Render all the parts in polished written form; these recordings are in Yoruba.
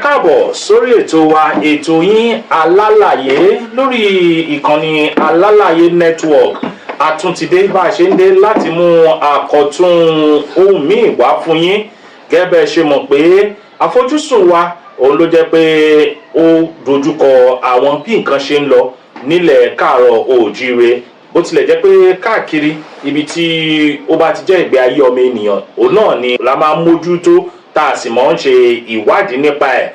káàbọ̀ sórí ètò wa ètò yín alálàyé lórí ìkànnì alálàyé network àtúntìdé bá a ṣe ń dé láti mú àkọ́tún ohun míì wá fún yín gẹ́gẹ́ bẹ́ẹ̀ ṣe mọ̀ pé àfojúsùn wa òun ló jẹ́ pé ó dojúkọ àwọn bí nǹkan ṣe ń lọ nílẹ̀ káàárọ̀ oòjíire bó tilẹ̀ jẹ́ pé káàkiri ibi tí ó bá ti jẹ́ ìgbé ayé ọmọ ènìyàn òun náà ni la máa ń mójútó tá a sì mọ̀ ń ṣe ìwádìí nípa ẹ̀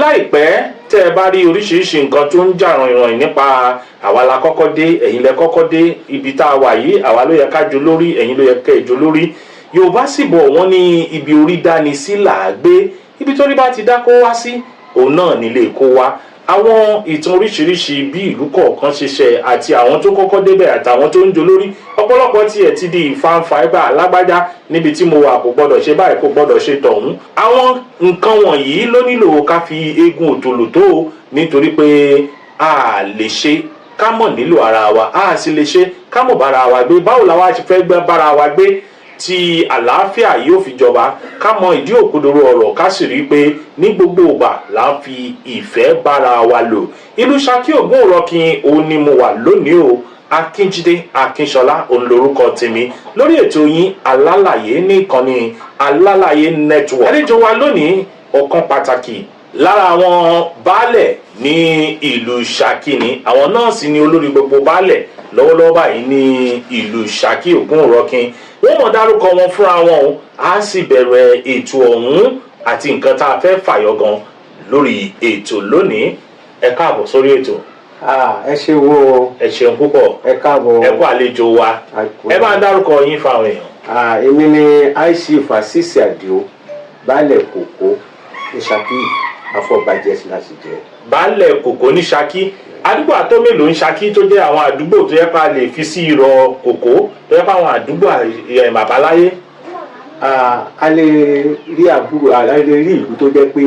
láìpẹ́ tẹ́ ẹ bá rí oríṣiríṣi nǹkan tó ń jà rànyìn nípa àwa la kọ́kọ́ dé ẹ̀yin lẹ kọ́kọ́ dé ibi tá a wà yìí àwa ló yẹ ká jó lórí ẹ̀yin ló yẹ ká jó lórí yorùbá sì bọ̀ wọ́n ní ibi orí dání sí là á gbé ibi tó rí bá ti dá kó wá sí òun náà nílé kó wá àwọn ìtàn oríṣiríṣi bí ìlú kọ̀ọ̀kan ṣe ṣe àti àwọn tó kọ́kọ́ débẹ̀ àtàwọn tó ń jó lórí ọ̀pọ̀lọpọ̀ tiẹ̀ ti di ìfanfà ẹ̀bà alágbájá níbi tí mo wà kò gbọ́dọ̀ ṣe báyìí kò gbọ́dọ̀ ṣe tọ̀hún. àwọn nǹkan wọ̀nyí ló nílò ká fi eegun òtòlò tó nítorí pé a lè ṣe ká mọ̀ nílò ara wa a sì lè ṣe ká mọ̀ bára wa gbé báwo la wá ṣe fẹ́ gbé bára wa gbé tí àlàáfíà yóò fi jọba ká mọ ìdí òkodoro ọ̀rọ̀ ká sì rí i pé ní gbogbo ìgbà là ń fi ìfẹ́ bára wa lò ìlú Ṣakí Ògúnrọ̀kin òun ni mo wà lónìí o Akínjídé Akínṣọlá òun lorúkọ tèmi lórí ètò yín alálàyé ní ìkànnì alálàyé network àlejò wa lónìí ọ̀kan pàtàkì lára àwọn baálẹ̀ ní ìlú Ṣakí ni àwọn náà sì ni olórí gbogbo baálẹ̀ lọ́wọ́lọ́wọ́ báyìí ní ìlú Ṣakí Ògúnrọ̀kin wọ́n mọ̀ dárúkọ wọn fúnra wọn o á sì bẹ̀rẹ̀ ètò ọ̀hún àti nǹkan tá a fẹ́ fàyọ gan lórí ètò lónìí ẹ káàbọ̀ sórí ètò. ẹ ṣe wo ẹ ṣeun púpọ̀ ẹ káàbọ̀ ẹ kú àlejò wa ẹ bá ń dárúkọ yín fáwọn èèyàn. èmi ni Aishif Asisi Adio baálẹ̀ kòkó ní Ṣakí Afọbajẹ láti jẹ. baálẹ̀ kòkó ní Ṣakí àdúgbò àtọ́ mélòó ń Ṣakí tó jẹ́ àwọn àdúgbò tó yẹ ká lè fi sí ìrọ̀ kòkó tó yẹ ká àwọn àdúgbò àbáláyé. a lè rí àbúrò a lè rí ìlú tó jẹ́ pé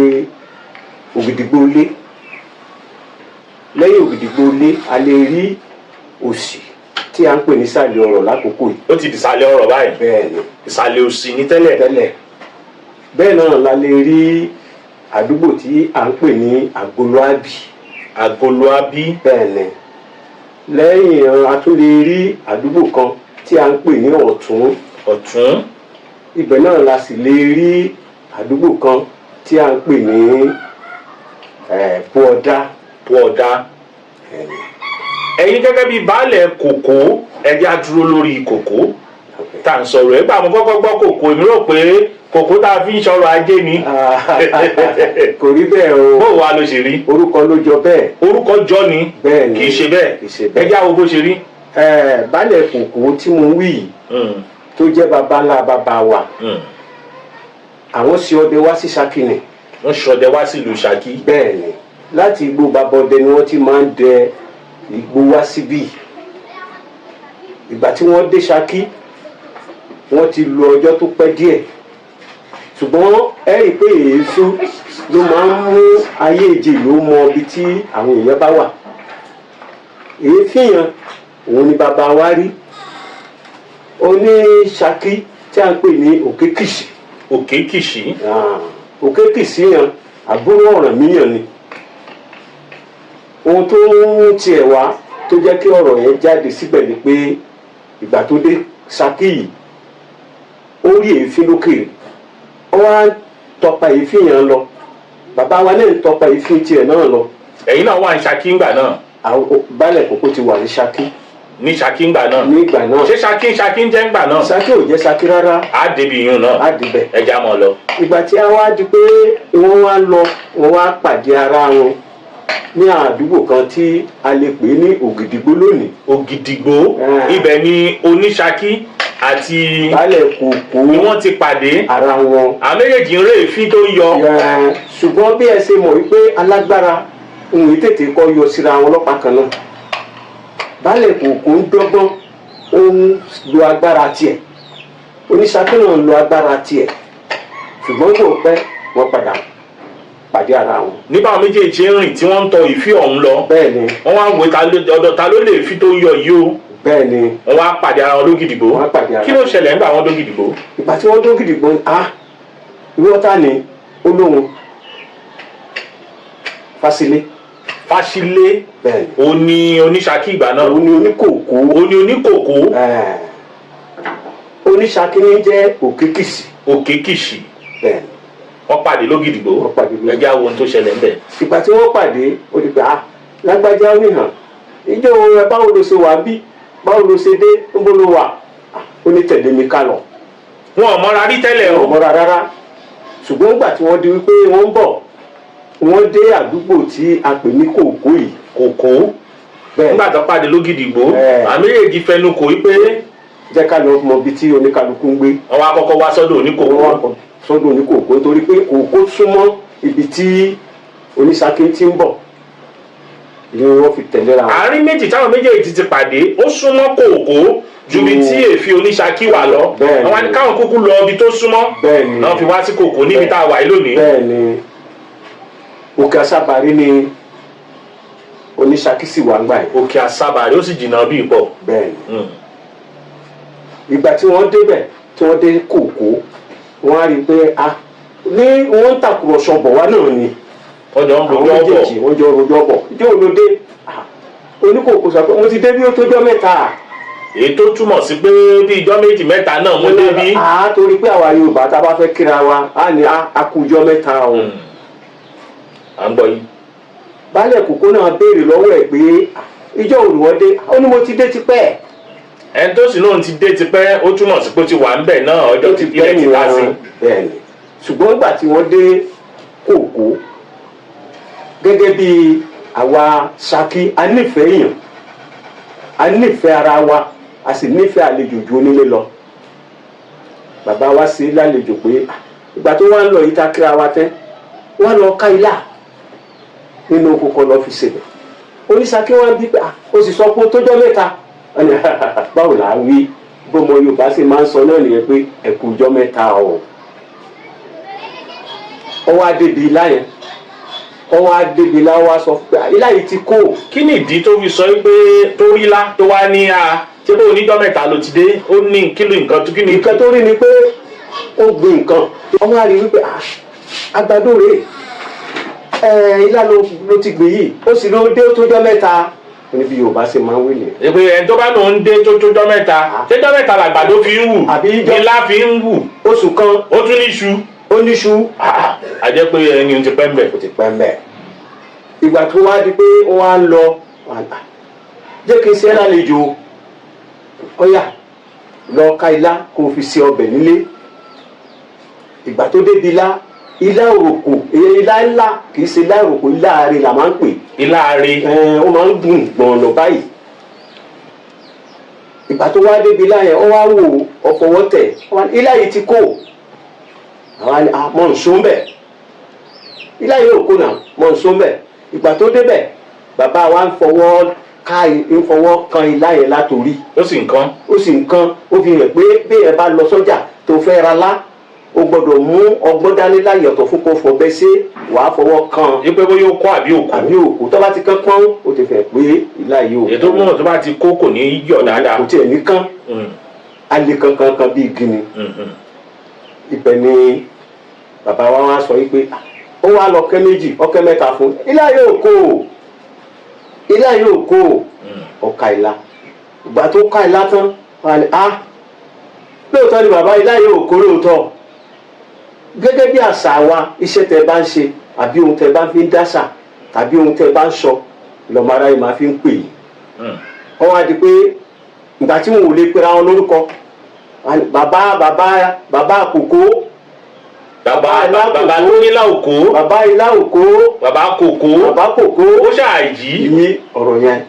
Ògìdìgbò lé lẹ́yìn Ògìdìgbò lé a lè rí Òsì tí a ń pè ní ìsàlẹ̀ ọ̀rọ̀ lákòókò yìí. ó ti di ìsàlẹ̀ ọ̀rọ̀ báyìí. bẹ́ẹ̀ni ìsàlẹ̀ Òsì ní tẹ́lẹ̀. bẹ́ẹ̀ náà la lè rí àdúgbò tí a ń pè ní Agoloabi. Agoloabi. bẹ́ẹ̀ni lẹ́yìn a tún lè rí àdúgbò kan tí a ń pè ní Ọ̀tún. Ọ̀tún. ibẹ̀ náà la sì lè rí àdúgbò kan tí a ń pè ní Pọ̀ọ̀dá. Pọ̀ọ̀dá. ẹ̀yin gẹ́gẹ́ bíi baálẹ̀ kòkó ẹ̀jẹ̀ á dúró lórí kòkó tá à ń sọ̀rọ̀ ẹgbẹ́ àwọn kọ́kọ́ gbọ́ kòkó èmi rò pé kòkó tá a fi ń sọ̀rọ̀ ajé ni. kò rí bẹ́ẹ̀ o. bó wa ló ṣe rí. orúkọ ló jọ bẹ́ẹ̀. orúkọ jọ ni. bẹ́ẹ̀ ni kì í ṣe bẹ́ẹ̀. ẹjẹ́ àwọn bó ṣe rí. baálẹ̀ kòkó tí mo wí yìí tó jẹ́ baba ńlá baba wa àwọn ṣe ọdẹ wá sí Ṣakí ni. wọ́n ṣe ọdẹ wá sí ìlú Ṣakí. bẹ́ẹ̀ ni láti igbó bàbá ọdẹ ni wọ́n ti máa ń dẹ igbó wá síbí ìgbà tí wọ́n dé Ṣakí wọ́n ti lo ọjọ́ tó pẹ́ díẹ̀ ṣùgbọ́n ẹ rí i pé èéṣú ló máa ń mú ayé ìjì ló mọ ibi tí àwọn èèyàn bá wà èéfín yẹn òun ni bàbá wa rí oní Ṣakí tí a ń pè ní Òkékìṣí. Òkékìṣí. Òkékìṣí yẹn àbúrò Ọ̀rànmíyàn ni ohun tó ń tiẹ̀ wá tó jẹ́ kí ọ̀rọ̀ yẹn jáde síbẹ̀ ni pé ìgbà tó dé Ṣakí yìí ó rí èéfín lókè ó wá tọpa èéfín yẹn lọ bàbá wa náà ń tọpa èéfín tiẹ̀ náà lọ. ẹ̀yin náà wà ní Ṣakí ńgbà náà. baálẹ̀ kòkó ti wà ní Ṣakí. ní Ṣakí ńgbà náà. ní ìgbà náà. ṣé Ṣakí ń jẹ́ ńgbà náà. Ṣakí ò jẹ́ Ṣakí rárá. á débi yún náà. á débẹ̀. ẹja mọ̀ lọ. ìgbà tí a wá di pé wọ́n wá lọ wọ́n wá pàdé ara wọn ní àdúgbò kan tí a lè pè ní Ògìdìgbò lónìí. Ògìdìgbò ibẹ̀ ni oníṣakí àti baálẹ̀ kòkó ni wọ́n ti pàdé ara wọn. àwọn méjèèjì ń ré èéfín tó ń yọ. ṣùgbọ́n bí ẹ ṣe mọ̀ wípé alágbára òun yìí tètè kọ́ yọ síra wọn lọ́pàá kan náà baálẹ̀ kòkó ń dọ́gbọ́n ó ń lo agbára tiẹ̀ oníṣakí náà ń lo agbára tiẹ̀ ṣùgbọ́n kò pẹ́ wọ́n padà pàdé ara wọn. nígbà àwọn méjèèjì ń rìn tí wọ́n ń tọ ìfín ọ̀hún lọ. bẹ́ẹ̀ni. wọ́n wá ń wo ọ̀dọ̀ ta ló lè fi tó ń yọ yìí o. bẹ́ẹ̀ni. wọ́n wá pàdé ara wọn lógìdìgbò. wọ́n pàdé ara wọn. kí ló ṣẹlẹ̀ nígbà wọn lógìdìgbò. ìgbà tí wọ́n lógìdìgbò ìwọ́ta ni olóhùn Fásilé. Fásilé bẹ́ẹ̀ni. ó ní oníṣakí ìgbà náà. òun ni oníkòkó. ó ní oníkòkó. oníṣakí ní jẹ́ Òkèkìsì. Òkèkìsì. bẹ́ẹ̀ni. wọ́n pàdé lógìdìgbò. wọ́n pàdé lógìdìgbò. ẹjẹ́ àwọn ohun tó ṣẹlẹ̀ ń bẹ̀. ìgbà tí wọ́n pàdé ó di pé lágbájá ó níhàn ìjọ ẹ báwo ló ṣe wà bí báwo ló ṣe dé ń bó ló wà ó ní tẹ̀lé mi ká lọ. wọn ò mọra rí tẹ́lẹ̀ o. wọn ò mọra rárá ṣùgbọ́n nígbà tí wọ́n di wípé wọ́n ń bọ̀ wọ́n dé àdúgbò tí a pè ní Kòkó yìí. Kòkó. nígbà tó pàdé lógìdìgbò àmì èjì fẹnu kò wípé jẹ́ ká lọ mọ ibi tí oníkálukú ń gbé. wọ́n wá kọ́kọ́ wá sọ́dọ̀ oníkòkó. sọ́dọ̀ oníkòkó nítorí pé Kòkó súnmọ́ ibi tí oníṣakí ti ń bọ̀ ni wọ́n fi tẹ̀lé ra wọn. àárín méjì táwọn méjèèjì ti pàdé ó súnmọ́ Kòkó ju ibi tí èéfín oníṣakí wà lọ. wọ́n wá ní káwọn kúkú lọ ibi tó súnmọ́. bẹ́ẹ̀ni náà fi wá sí Kòkó níbi tá a wà yìí lónìí. bẹ́ẹ̀ni Òkè Àsábàrí ni oníṣakí sì wà ń gbà yìí. Òkè Àsábàrí ó sì jìnnà bí ìpọ̀. bẹ́ẹ̀ni ìgbà tí wọ́n débẹ̀ tí wọ́n dé Kòkó wọ́n á rí i pé ní wọ́n ń tàkùrọ̀sọ bọ̀ wá náà ni. wọ́n jọ ń rojọ́ bọ̀. wọ́n jọ rojọ́ bọ̀ ìjọ olóde oníkòkó sọ pé mo ti dé bí ó tójọ́ mẹ́ta. èyí tó túmọ̀ sí pé bí ijọ́ méjì mẹ́ta náà mo dé bí. torí pé àwa Yorùbá tá a bá fẹ́ kíra wa á ní akújọ́ mẹ́ta o. à ń gbọ́ yìí. baálẹ̀ Kòkó náà béèrè lọ́wọ́ ẹ̀ pé ìjọ olùwọ́dé ó ní mo ti dé tipẹ́. ẹni tó sì náà ti dé tipẹ́ ó túmọ̀ sí pé ó ti wà ń bẹ̀ náà ọjọ́ tí ilẹ̀ ti dá sí. bẹ́ẹ̀ni ṣùgbọ́n nígbà tí wọ́n dé Kòkó gẹ́gẹ́ bí àwa Ṣakí a nífẹ̀ẹ́ èèyàn a nífẹ̀ẹ́ ara wa a sì nífẹ̀ẹ́ àlejò ju onílé lọ. bàbá wa ṣe lálejò pé ìgbà tó wá ń lọ yìí tá kíra wa tẹ́ wọ́n lọ ká ilá nínú kókó lọ fi ṣèlè. oníṣakí wọn bí pé ó sì sọ pé ó tójọ́ mẹ́ta báwo là ń wí bọ́mọ Yorùbá sì máa ń sọ náà nìyẹn pé ẹ̀kú ọjọ́ mẹ́ta o. ọwọ́ adébí ilá yẹn ọwọ́ adébí ilá wa sọ pé ilá yìí ti kó. kí ni ìdí tó fi sọ pé tó rí lá tó wá ní ṣé bó oníjọ́ mẹ́ta ló ti dé ó ní kílò nǹkan tó kí ni. nǹkan tó rí ni pé ó gbin nǹkan ọwọ́ àrí wípé àgbàdo rèé ilá ló ti gbìn yìí ó sì ló dé ó tójọ́ mẹ́ta níbi Yorùbá ṣe máa ń wí ni. ìpè ẹni tó bá lò ń dé tó tójọ́ mẹ́ta tójọ́ mẹ́ta làgbàdo fi ń wù ilá fi ń wù oṣù kan ó tún ní iṣu. ó ní iṣu. a jẹ́ pé ẹni ti pẹ́ ń bẹ̀. ó ti pẹ́ ń bẹ̀. ìgbà tó wá di pé ó wá ń lọ jẹ́ kí n ṣe lálejò ọ̀yà lọ ká ilá kó o fi ṣe ọbẹ̀ nílé. ìgbà tó débi ilá òròkò ilá ńlá kì í ṣe ilá òròkò ilá àárẹ̀ là máa ń pè. ilá àárẹ̀. ó máa ń gùn gbọ̀nà báyìí. ìgbà tó wá débi ilá yẹn ó wá wò ọ̀fọwọ́ tẹ̀ ilá yìí ti kó àwọn mọ̀ nsó ń bẹ̀ ilá yìí ò kó náà mọ̀ nsó ń bẹ̀ ìgbà tó débẹ̀ bàbá wa ń fọwọ́ kan ilá yẹn látòrí. ó sì ń kán. ó sì ń kán ó fi hàn pé bí ẹ bá lọ sọ́jà tó fẹ́ ra lá o gbọ́dọ̀ mú ọgbọ́n dání láyé ọ̀tọ̀ fún kó fọbẹ́ sí wàá fọwọ́ kan. yí pé bóyá ó kọ́ àbí òkú. àbí òkú tó bá ti kán pọ́n ó ti fẹ́ pé ilá yìí ò. ètò mọ̀ tó bá ti kó kò ní yọ̀ dáadáa. kò tiẹ̀ ní kán alẹ́ kankan bíi gini. ibẹ̀ ni bàbá wa wá sọ yìí pé ó wá lọ ọ̀kẹ́ méjì ọ̀kẹ́ mẹ́ta fún ilá yìí ò kó ilá yìí ò kó ọ̀ka ìlà ìgbà tó ká ìlà tán wà ní lóòótọ́ ni bàbá ilá yìí ò kó lóòótọ́ gẹ́gẹ́ bí àṣà wa iṣẹ́ tẹ bá ń ṣe àbí ohun tẹ bá fi ń dáṣà tàbí ohun tẹ bá ń sọ lọ́mọ ara yìí máa fi ń pè yìí wọ́n wá di pé ìgbà tí wọn ò lè pera wọn lórúkọ bàbá àkókò bàbá tó ní láòkó bàbá ilá òkó bàbá kòkó ó ṣáàyí ní ọ̀rọ̀ yẹn.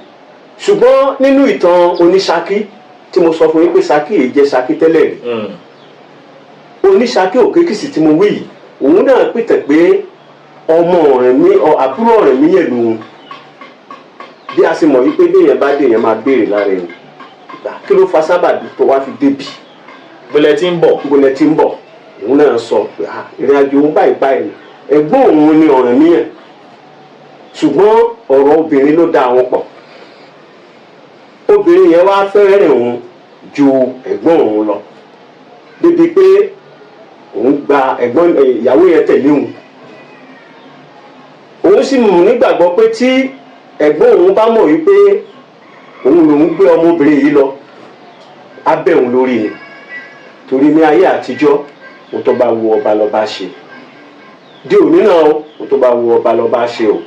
ṣùgbọ́n nínú ìtàn oníṣakí tí mo sọ fún yín pé Ṣakí yìí jẹ́ Ṣakí tẹ́lẹ̀ rí oníṣakí Òkèkìsì tí mo wí yìí òun náà pìtẹ̀ pé ọmọ àbúrò Ọ̀rànmíyàn lòun bí a sì mọ̀ wípé bí èèyàn bá dé èèyàn máa béèrè lára ẹni kí ló fa sábàbí tó wá fi débi bólẹ̀ tí ń bọ̀ òun náà sọ pé ìrìn àjò òun báyìí ẹ̀gbọ́n òun ni Ọ̀rànmíyàn ṣùgbọ́n ọ̀rọ̀ obìnrin ló dá àwọn pọ̀ obìnrin yẹn wá fẹ́rẹ̀ òun ju ẹ̀gbọ́n òun lọ débi pé òun gba ẹ̀gbọ́n ìyàwó yẹn tẹ̀lé òun sì mú nígbàgbọ́ pé tí ẹ̀gbọ́n òun bá mọ̀ wípé òun lòún gbé ọmọbìnrin yìí lọ á bẹ̀ òun lórí ni torí ní ayé àtijọ́ ohun tó bá wu ọba lọ́ba ṣe di òní náà ohun tó bá wu ọba lọ́ba ṣe o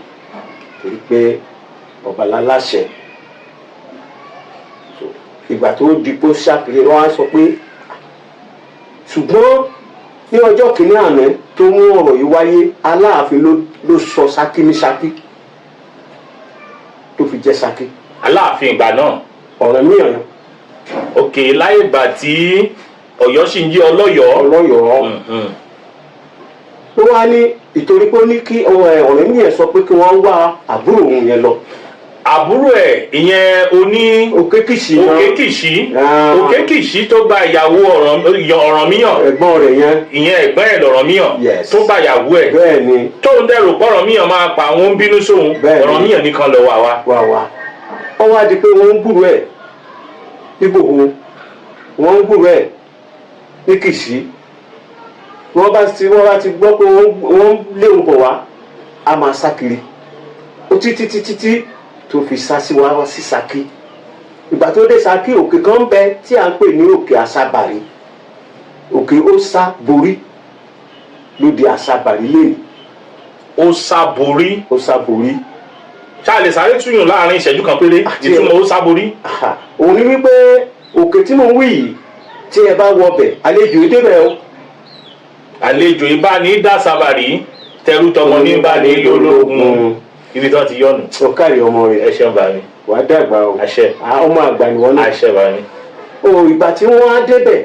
torí pé ọba láláṣẹ ìgbà tó dipò ṣàkiri wọn á sọ pé ṣùgbọ́n ní ọjọ́ kìíní àná tó mú ọ̀rọ̀ yìí wáyé Aláàfin ló sọ Ṣakí ní Ṣakí tó fi jẹ́ Ṣakí. Aláàfin ìgbà náà. Ọ̀rànmíyàn. òkè láyé ìgbà tí Ọ̀yọ́ sì ń jẹ́ Ọlọ́yọ̀ọ́. Ọlọ́yọ̀ọ́. ó wá ní ìtorí pé ó ní kí Ọ̀rànmíyàn sọ pé kí wọ́n wá àbúrò òun yẹn lọ. àbúrò ẹ̀ ìyẹn oní Òkékìṣí tó gba ìyàwó Ọ̀rànmíyàn. ẹ̀gbọ́n rẹ̀ yẹn. ìyẹn ẹ̀gbọ́n ẹ̀ l'Ọ̀rànmíyàn. Yes. tó gba ìyàwó ẹ̀. bẹ́ẹ̀ ni. tóun dẹ̀rù pé Ọ̀rànmíyàn máa pa àwọn ń bínú sóun. Bẹ́ẹ̀ ni. Ọ̀rànmíyàn nìkan lọ wà wá. wọ́n wá di pé wọ́n ń gbúrò ẹ̀ níbo wọ́n ń gbúrò ẹ̀ ní Kìṣí wọ́n bá ti gbọ́ pé wọ́n léwu bọ̀ wá a máa sá kiri ó títí tó fi sá sí wá sí Ṣakí ìgbà tó dé Ṣakí òkè kan ń bẹ tí à ń pè ní òkè Àṣàbàrí òkè ó sá borí ló di Àṣàbàrí lẹ́yìn. ó sá borí. ṣá lè sáré túyùn láàrin ìṣẹ́jú kan péré ìtumọ̀ ó sá borí. òun ni wípé òkè tí mò ń wí yìí tí ẹ bá wọbẹ̀ àlejò débẹ̀ o. àlejò ibà ní dàsábàrí tẹrú tọmọ ní bá ní ológun ibi tó ti yọnu. ó kárí ọmọ rẹ. ẹ ṣeun bá mi. wàá dàgbà o. àṣẹ. ọmọ àgbà ni wọn náà. àṣẹ bá mi. ìgbà tí wọ́n á débẹ̀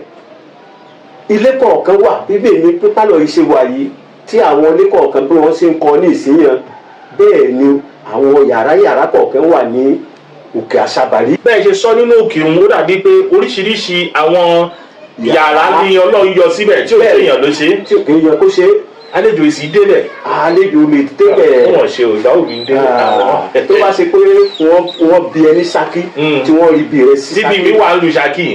ilé kọ̀ọ̀kan wà bíbí mi pípálọ̀ yìí ṣe wà yìí tí àwọn ilé kọ̀ọ̀kan bí wọ́n ṣe ń kọ́ ní ìsìnyàn bẹ́ẹ̀ ni àwọn yàrá kọ̀ọ̀kan wà ní òkè Àṣàbàrí. bẹ́ẹ̀ ṣe sọ nínú òkè òun ó dàbí pé oríṣiríṣi àwọn yàrá ni Ọlọ́run yọ síbẹ̀ tí ò kéèyàn ló ṣe. tí ò kéèyàn kó ṣe. àlejò èsì débẹ̀. àlejò lè débẹ̀. wọ́n ṣe ò ìdáwó mi débẹ̀. tó bá ṣe pé wọ́n bí ẹ ní Ṣakí tí wọ́n rí bí rẹ sí Ṣakí. tíbi mi wà ń lu Ṣakí.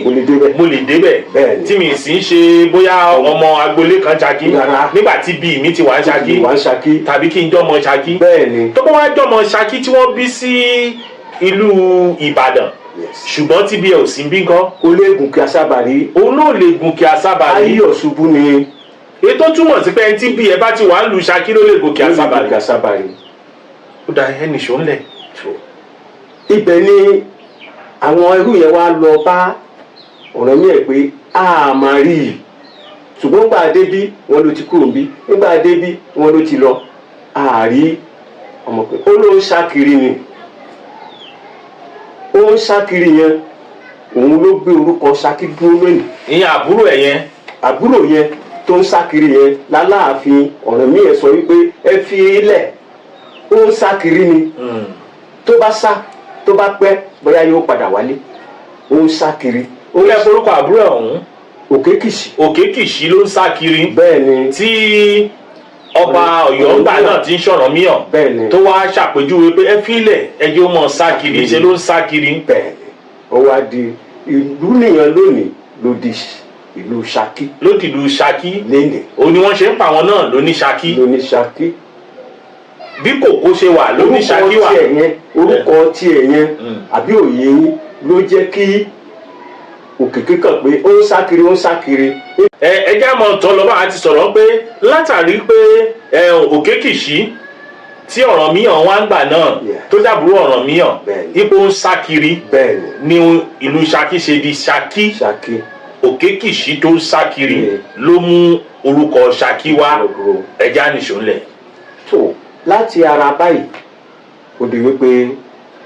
mo lè débẹ̀. bẹ́ẹ̀ni. tí mi sì ń ṣe bóyá ọmọ agboolé kan Ṣakí. nígbà tí bí mi ti wà ń Ṣakí. tàbí kí n jọmọ Ṣakí. bẹ́ẹ̀ni. tó bá wá jọmọ Ṣakí tí wọ́n bí sí ìlú Ìbàdàn ṣùgbọ́n tí bí ẹ ò sí bí gan. ó lè gùnkè Àṣàbàrí. òun náà lè gùnkè Àṣàbàrí. ayọ̀ ṣubú ni. ètò túmọ̀ sí pé ẹni tí bí ẹ bá ti wà ń lu Ṣakí ló lè gòkè Àṣàbàrí. ó da ẹnì ṣó ń lẹ̀. ibẹ̀ ni àwọn ẹrú yẹn wá lọ bá Ọ̀rànmíyàn pé a máa rí i ṣùgbọ́n nígbà débí wọn ló ti kúrò níbí nígbà débí wọn ló ti lọ àárí ọmọ pé ó ló ń ṣàkiri ni ó ń ṣàkiri yẹn òun ló gbé orúkọ Ṣakí dúró lónìí. ìyẹn àbúrò ẹ̀ yẹn. àbúrò yẹn tó ń ṣàkiri yẹn l'Aláàfin Ọ̀rànmíyàn sọ wípé ẹ fi ilẹ̀ ó ń ṣàkiri ni tó bá sá tó bá pẹ́ bóyá yóò padà wálé ó ń ṣàkiri. ó lẹ́ forúkọ àbúrò ọ̀hún. Òkékìṣí ló ń ṣàkiri. bẹ́ẹ̀ ni. tí ọba Ọ̀yọ́ ńgbà náà ti ń ṣọ̀rànmíyàn. bẹ́ẹ̀ ni. tó wá ṣàpèjúwe pé ẹ fi ilẹ̀ ẹjẹ́ ó mọ̀ ṣàkiri ṣe ló ń ṣàkiri. bẹ́ẹ̀ ni ó wá di ìlú nìyẹn lónìí ló di ìlú Ṣakí. ló di ìlú Ṣakí. lénìí. òun ni wọ́n ṣe ń pa àwọn náà lóní Ṣakí. bí kòkó ṣe wà lóní Ṣakí wà. orúkọ tiẹ̀ yẹn àbí òye yín ló jẹ́ kí òkìkí kan pé ó ń ṣàkiri. ẹ já mọ tán lọ́wọ́ àti sọ̀rọ̀ pé látàrí pé Òkékìṣí tí Ọ̀rànmíyàn wá ń gbà náà tó dàbúrò Ọ̀rànmíyàn ipò ń ṣàkiri ni ìlú Ṣakí ṣe di Ṣakí. Òkékìṣí tó ń ṣàkiri ló mú orúkọ Ṣakí wá ẹja nìṣó ńlẹ̀. tó láti ara báyìí ó di wípé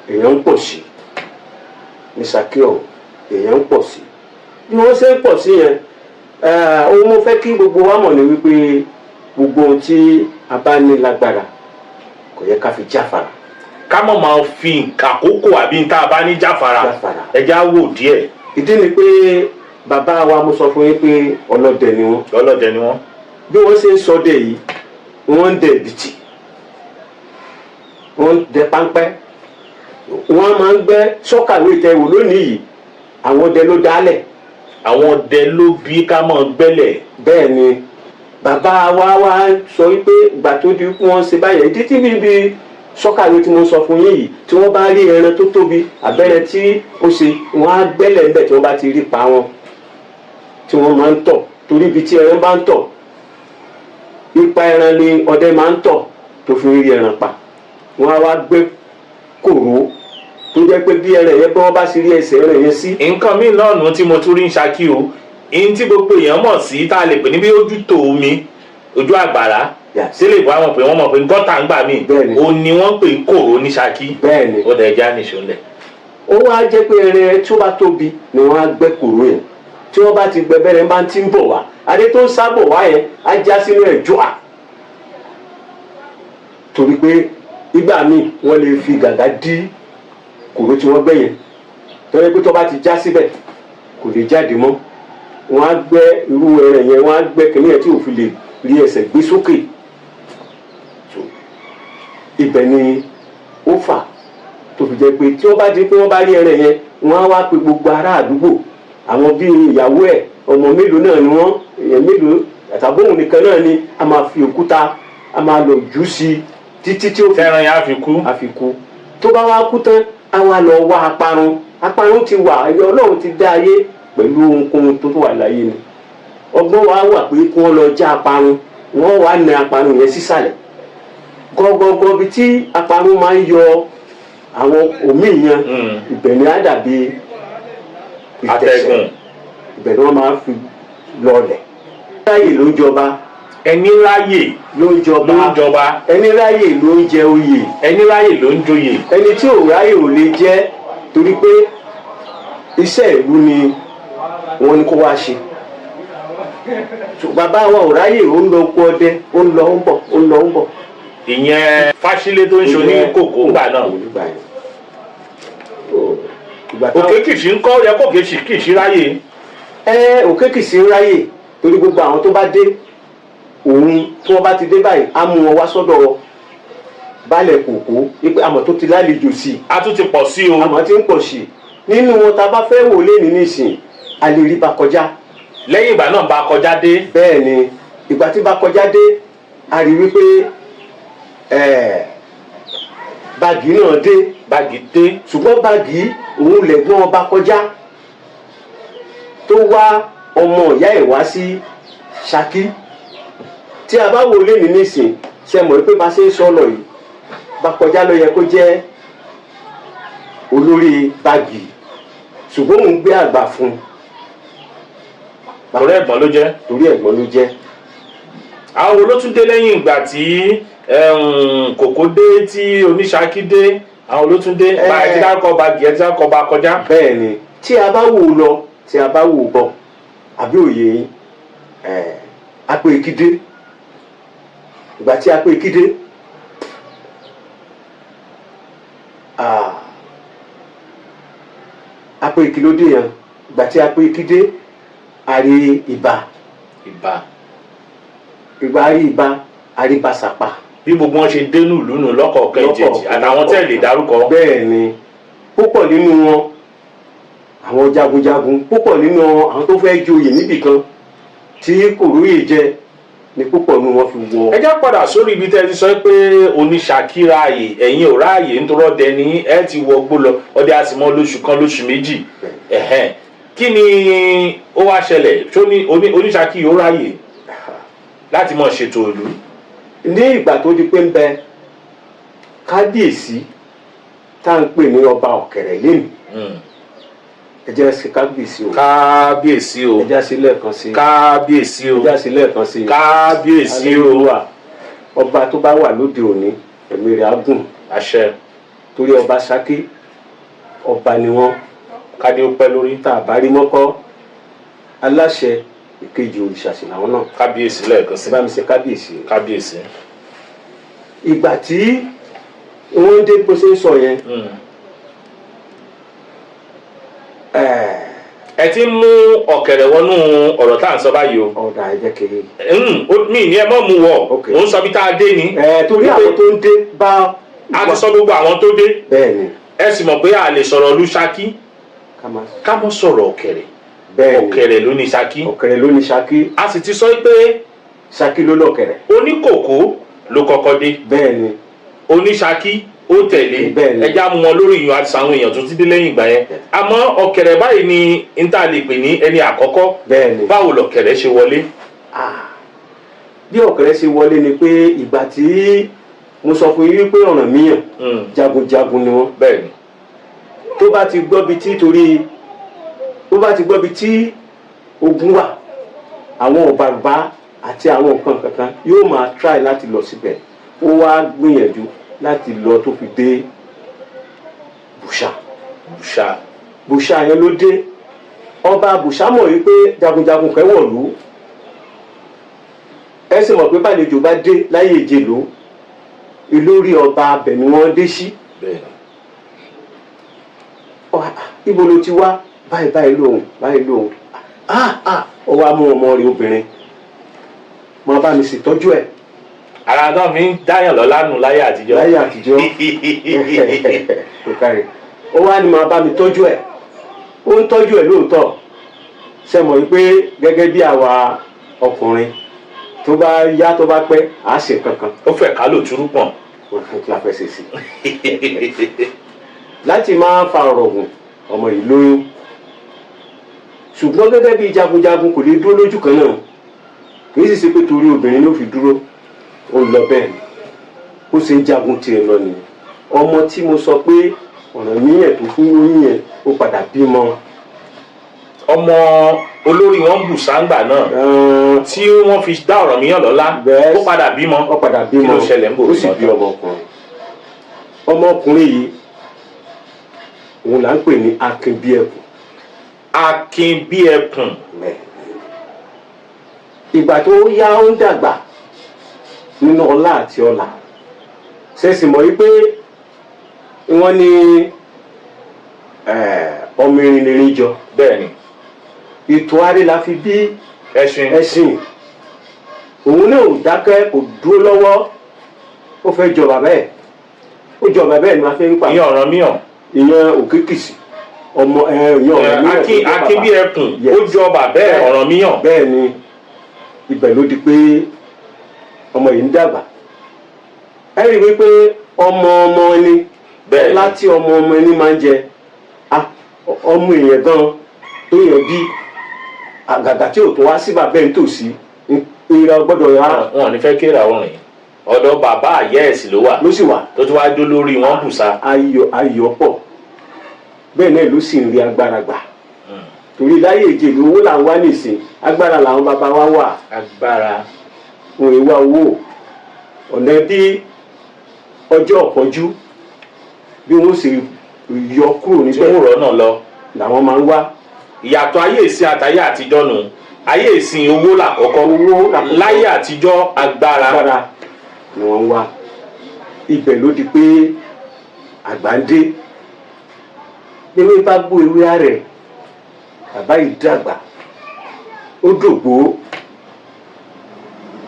èèyàn ń pọ̀ sí ní Ṣakí ọ̀hún èèyàn ń pọ̀ sí bí wọ́n ṣe ń pọ̀ sí yẹn ohun mo fẹ́ kí gbogbo wa mọ̀ ní wípé gbogbo ohun tí a bá ní lágbára kò yẹ ká fi jáfara. ká mọ̀ máa fi àkókò àbí tá a bá ní jáfara ẹja wò díẹ̀. ìdí ni pé bàbá wa mo sọ fún yín pé ọlọ́dẹ ni wọ́n. bí wọ́n ṣe ń ṣọdẹ yìí wọ́n ń dẹ ìbìtì wọ́n ń dẹ páńpẹ́ wọ́n máa ń gbẹ́ sọ́kàwé ìtẹ̀wò lónìí yìí àwọn ọdẹ ló dálẹ̀. àwọn ọdẹ ló bí ká mọ̀ gbẹ́lẹ̀. bẹ́ẹ̀ ni bàbá wa sọ wípé ìgbà tó di kí wọ́n ṣe báyẹn ìdí tí bíbí sọ́kàwé tí mo sọ fún yín yìí tí wọ́n bá rí ẹran tó tóbi abẹ́rẹ́ tí ó ṣe wọ́n á gbẹ́lẹ̀ ńbẹ̀ tí wọ́n bá ti rí pa wọn tí wọ́n máa ń tọ̀ torí ibi tí ẹran bá ń tọ̀ ipa ẹran ni ọdẹ máa ń tọ̀ tó fi rí ẹran pa wọ́n á wá gbé kòró tó jẹ́ pé bí ẹran yẹn bí wọ́n bá sì rí ẹsẹ̀ ẹran yẹn sí. nǹkan míì náà nù tí mo tún rí ń Ṣakí o ihun tí gbogbo èèyàn mọ̀ sí tá a lè pè ní bí ojú tó omi ojú àgbàrá sílẹ̀ ìbò àwọn pé wọ́n mọ̀ pé gọ́tà ń gbà mí o ni wọ́n pè ń kòró ní Ṣakí bẹ́ẹ̀ni ó dẹ̀ já nìṣó lẹ̀. ó wá jẹ́ pé ẹran tí ó bá tóbi ni wọ́n á gbẹ́ kòró yẹn tí wọ́n bá ti gbẹ bẹ́rẹ̀ bá ti ń bọ̀ wá adé tó ń sábọ̀ wá yẹn á já sínú ẹ̀ jọ́ à torí pé ìgbà míì wọ́n lè fi gàgá dí kòró tí wọ́n gbẹ́ yẹn torí pé tó bá ti já síbẹ̀ kò lè jáde mọ́ wọ́n á gbẹ́ irú ẹran yẹn wọ́n á gbẹ́ kìnìún yẹn tí ò fi lè rí ẹsẹ̀ gbé sókè ibẹ̀ ni ó fà tó fi jẹ́ pé tí wọ́n bá di pé wọ́n bá rí ẹran yẹn wọ́n á wá pe gbogbo ará àdúgbò àwọn bíi ìyàwó ẹ̀ ọmọ mélòó náà ni wọ́n èèyàn mélòó àtàbóhùn nìkan náà ni a máa fi òkúta a máa lọ jù sí títí tí ó fi tẹ́ran yẹn á fi kú tó bá wá kú tán á wá lọ wá aparun ti wà Ọlọ́run ti dá ayé pẹ̀lú ohunkóhun tó wà láyé ni ọgbọ́n wa wà pé kí wọ́n lọ já aparun wọ́n wá na aparun yẹn sísàlẹ̀ gọ́gọ́gọ́ bí tí aparun máa ń yọ àwọn omi yẹn ibẹ̀ ni á dàbí atẹ́gùn ibẹ̀ ni wọ́n máa fi lọlẹ̀. ráyè ló ń jọba ẹni ráyè ló ń jọba ẹni ráyè ló ń jẹ oyè ẹni ráyè ló ń joyè ẹni tí ò ráyè ò lè jẹ torí pé iṣẹ́ ìlú ni wọ́n ní kó wá ṣe bàbá wa ò ráyè ó ń lọ kó ọdẹ ó ń lọ ń bọ̀ ìyẹn Fáṣílẹ̀ tó ń ṣe ní kòkó ńgbà náà òkè kìsì ń kọ́ yẹ kó kìsì ráyè. òkè kìsì ń ráyè torí gbogbo àwọn tó bá dé òun tí wọ́n bá ti dé báyìí á mú wọn wá sọ́dọ̀ baálẹ̀ kòkó wípé àmọ́ tó ti lálejò sí i. a tún ti pọ̀ sí o. àmọ́ ti ń pọ̀ sí i nínú wọn tá a bá fẹ́ wò lé ní nísìn a lè rí bá kọjá. lẹ́yìn ìgbà náà bá kọjá dé. bẹ́ẹ̀ ni ìgbà tí bá kọjá dé a rí wípé báàgì náà dé. báàgì dé. ṣùgbọ́n báàgì òun lẹ̀gbọ́n bá kọjá tó wá ọmọ ìyá ẹ̀ wá sí Ṣakí tí a bá wò lé ní nísìn ṣe mọ̀ pé bá ṣe ń sọ lọ yìí bá kọjá ló yẹ kó jẹ́ olórí báàgì ṣùgbọ́n òun gbé àgbà fún un. torí ẹ̀gbọ́n ló jẹ́. torí ẹ̀gbọ́n ló jẹ́. àwọn wo ló tún dé lẹ́yìn ìgbà tí kòkó dé tí oníṣakí dé àwọn ló tún dé bá ẹ ti dákọ̀ báàgì ẹ ti dákọ̀ bá kọjá. bẹ́ẹ̀ ni tí a bá wò lọ tí a bá wò bọ̀ àbí òye yín apè ìkídé ìgbà tí apè ìkídé apè ìkílódé yẹn ìgbà tí apè ìkídé àrí ìbà àrí ìbà àrí bàṣàpà. bí gbogbo wọn ṣe dénú ìlú nù lọ́kọ̀ọ̀kan ìjèjì àtàwọn tẹ́ lè dárúkọ. bẹ́ẹ̀ ni púpọ̀ nínú wọn àwọn jagunjagun púpọ̀ nínú àwọn tó fẹ́ joyè níbìkan tí kòróyè jẹ ni púpọ̀ nínú wọn fi wọ. ẹ já padà sórí ibi tẹ́ ti sọ pé oníṣakí ráàyè ẹ̀yin ò ráàyè nítorí ọdẹ ní ẹ ti wọ gbó lọ ọdẹ àsìmọ́ lóṣù kan lóṣù méjì kí ni ó wá ṣẹlẹ̀ tó ní oníṣakí yóò ráàyè láti mọ̀ ṣètò ìlú. ní ìgbà tó di pé ń bẹ kábíyèsí tá à ń pè ní ọba ọ̀kẹ̀rẹ̀ lẹ́nu ẹ jẹ́ sí kábíyèsí o. kábíyèsí o. ẹ já sí lẹ́ẹ̀kan sí. kábíyèsí o. ẹ já sí lẹ́ẹ̀kan sí. kábíyèsí o. ọba tó bá wà lóde òní ẹ̀mí rẹ̀ á gùn. àṣẹ. torí ọba Ṣakí ọba ni wọ́n. kádé ó pẹ́ lórí. tá a bá rí mọ́kọ́ aláṣẹ ìkejì òrìṣàsì làwọn náà. kábíyèsí lẹ́ẹ̀kan sí. bá mi ṣe kábíyèsí. kábíyèsí. ìgbà tí wọ́n dé bó ṣe ń sọ yẹn. ẹ ti mú ọ̀kẹ̀rẹ̀ wọnú ọ̀rọ̀ tá à ń sọ báyìí o. ọ̀dà ẹ jẹ́ kéré. mi ní ẹ mọ̀ mú wọ̀ mò ń sọ bí tá a dé ni. torí àwọn tó ń dé bá. a ti sọ gbogbo àwọn tó dé. bẹ́ẹ̀ni. ẹ sì mọ̀ pé a lè sọ̀rọ̀ ìlú Ṣakí ká mọ̀ sọ̀rọ̀ ọ̀kẹ̀rẹ̀. bẹ́ẹ̀ni ọ̀kẹ̀rẹ̀ ló ní Ṣakí. ọ̀kẹ̀rẹ̀ ló ní Ṣakí. a sì ti sọ pé Ṣakí ló lọ́kẹ̀rẹ̀. oníkòkó ló kọ́kọ́ dé bẹ́ẹ̀ ni oníṣakí ó tẹ̀lé Bẹ́ẹ̀ ni. ẹja mú wọn lórí ìyàn àti àwọn èèyàn tó ti dé lẹ́yìn ìgbà yẹn àmọ́ ọ̀kẹ̀rẹ̀ báyìí ni n ta lè pè ní ẹni àkọ́kọ́ bẹ́ẹ̀ ni. báwo lọ̀kẹ̀rẹ̀ ṣe wọlé. bí ọ̀kẹ́rẹ́ ṣe wọlé ni pé ìgbà tí mo sọ fún yín wípé Ọ̀rànmíyàn jagunjagun ni wọ́n. bẹ́ẹ̀ ni tó bá ti gbọ́ bi tí torí tó bá ti gbọ́ bi tí ogun wà àwọn ọ̀bàrùbá àti àwọn nǹkan kankan yóò máa try láti lọ síbẹ̀ ó wá gbìyànjú láti lọ tó fi dé Bùṣà. Bùṣà yẹn ló dé ọba Bùṣà mọ̀ wípé jagunjagun kẹ́ wọ̀lú ẹ sì mọ̀ pé bàlejò bá dé láyé Ìjẹ̀lú ìlórí ọba abẹ ni wọ́n dé sí. bẹ́ẹ̀ ni ibo ló ti wá báyìí lóhùn ó wá mú ọmọ rẹ̀ obìnrin máa bá mi ṣètọ́jú ẹ̀. ara náà mi ń dáyàn lọ́lá nù láyé àtijọ́. ó wá ní máa bá mi tọ́jú ẹ̀ ó ń tọ́jú ẹ̀ lóòótọ́ ṣe mọ̀ wípé gẹ́gẹ́ bí àwa ọkùnrin tó bá yá tó bá pẹ́ á ṣe kankan. ó fẹ́ ká lò túrú pọ̀n. kí la fẹ́ ṣe sí láti máa fa ọ̀rọ̀ gùn ọmọ yìí lóyún ṣùgbọ́n gẹ́gẹ́ bí jagunjagun kò lè dúró lójú kan náà kì í sì ṣe pé torí obìnrin ló fi dúró ó lọ bẹ́ẹ̀ ni ó ṣe ń jagun tiẹ̀ lọ nìyẹn ọmọ tí mo sọ pé Ọ̀rànmíyàn tó fún lóyún yẹn ó padà bímọ. ọmọ olórí wọn Bùṣàǹgbà náà tí wọ́n fi dá Ọ̀rànmíyàn lọ́lá ó padà bímọ. kí ló ṣẹlẹ̀ ń bò ó sì bí ọmọkùnrin yìí òun là ń pè ní Akínbíẹ̀kùn. Akínbíẹ̀kùn. ìgbà tó yá ó ń dàgbà nínú ọlá àti ọlà ṣẹ̀sì mọ̀ wípé wọ́n ní ọmọ irin jọ. bẹ́ẹ̀ ni ìtò aré la fi bí ẹṣin òun náà ò dákẹ́ kò dúró lọ́wọ́ ó fẹ́ jọ bàbá ẹ̀ ó jọ bàbá ẹ̀ ni wọ́n fi ń pa. ìyẹn Ọ̀rànmíyàn. ìyẹn Òkìkìsì ọmọ Akínbíẹ̀kùn ó jọ bàbá ẹ̀ Ọ̀rànmíyàn. bẹ́ẹ̀ ni ibẹ̀ ló di pé ọmọ yìí ń dàgbà ẹ rí i wípé ọmọ ẹni láti ọmọ ẹni máa ń jẹ ọmọ èèyàn gan tó yàn bí àgàgà tí ò tó wá sí bàbá ẹ̀ nítòsí ìra gbọ́dọ̀ yá. wọn ò ní fẹ́ kéèrà wọn rìn ọ̀dọ̀ bàbá àyẹ́ẹ̀sì ló sì wà tó tún wá jó lórí wọn Bùṣà. ayọ̀ pọ̀ bẹ́ẹ̀ náà ló sì ń rí agbára gbà torí láyé Ìjẹ̀lú owó là ń wá nìsín agbára làwọn bàbá wa wà. agbára. òun ìwà owó ọ̀nà bí ọjọ́ ọ̀pọ̀jú bí wọ́n sì yọ kúrò níbẹ̀ tí wọ́n rọ̀ náà lọ làwọn máa ń wá. ìyàtọ̀ ayé ìsìn àtayé àtijọ́ nù ayé ìsìn owó làkọ́kọ́ láyé àtijọ́ agbára ni wọ́n ń wá. ibẹ̀ ló di pé àgbà ń dé ewé bá gbó ewé rẹ̀ bàbá yìí dàgbà ó dògbó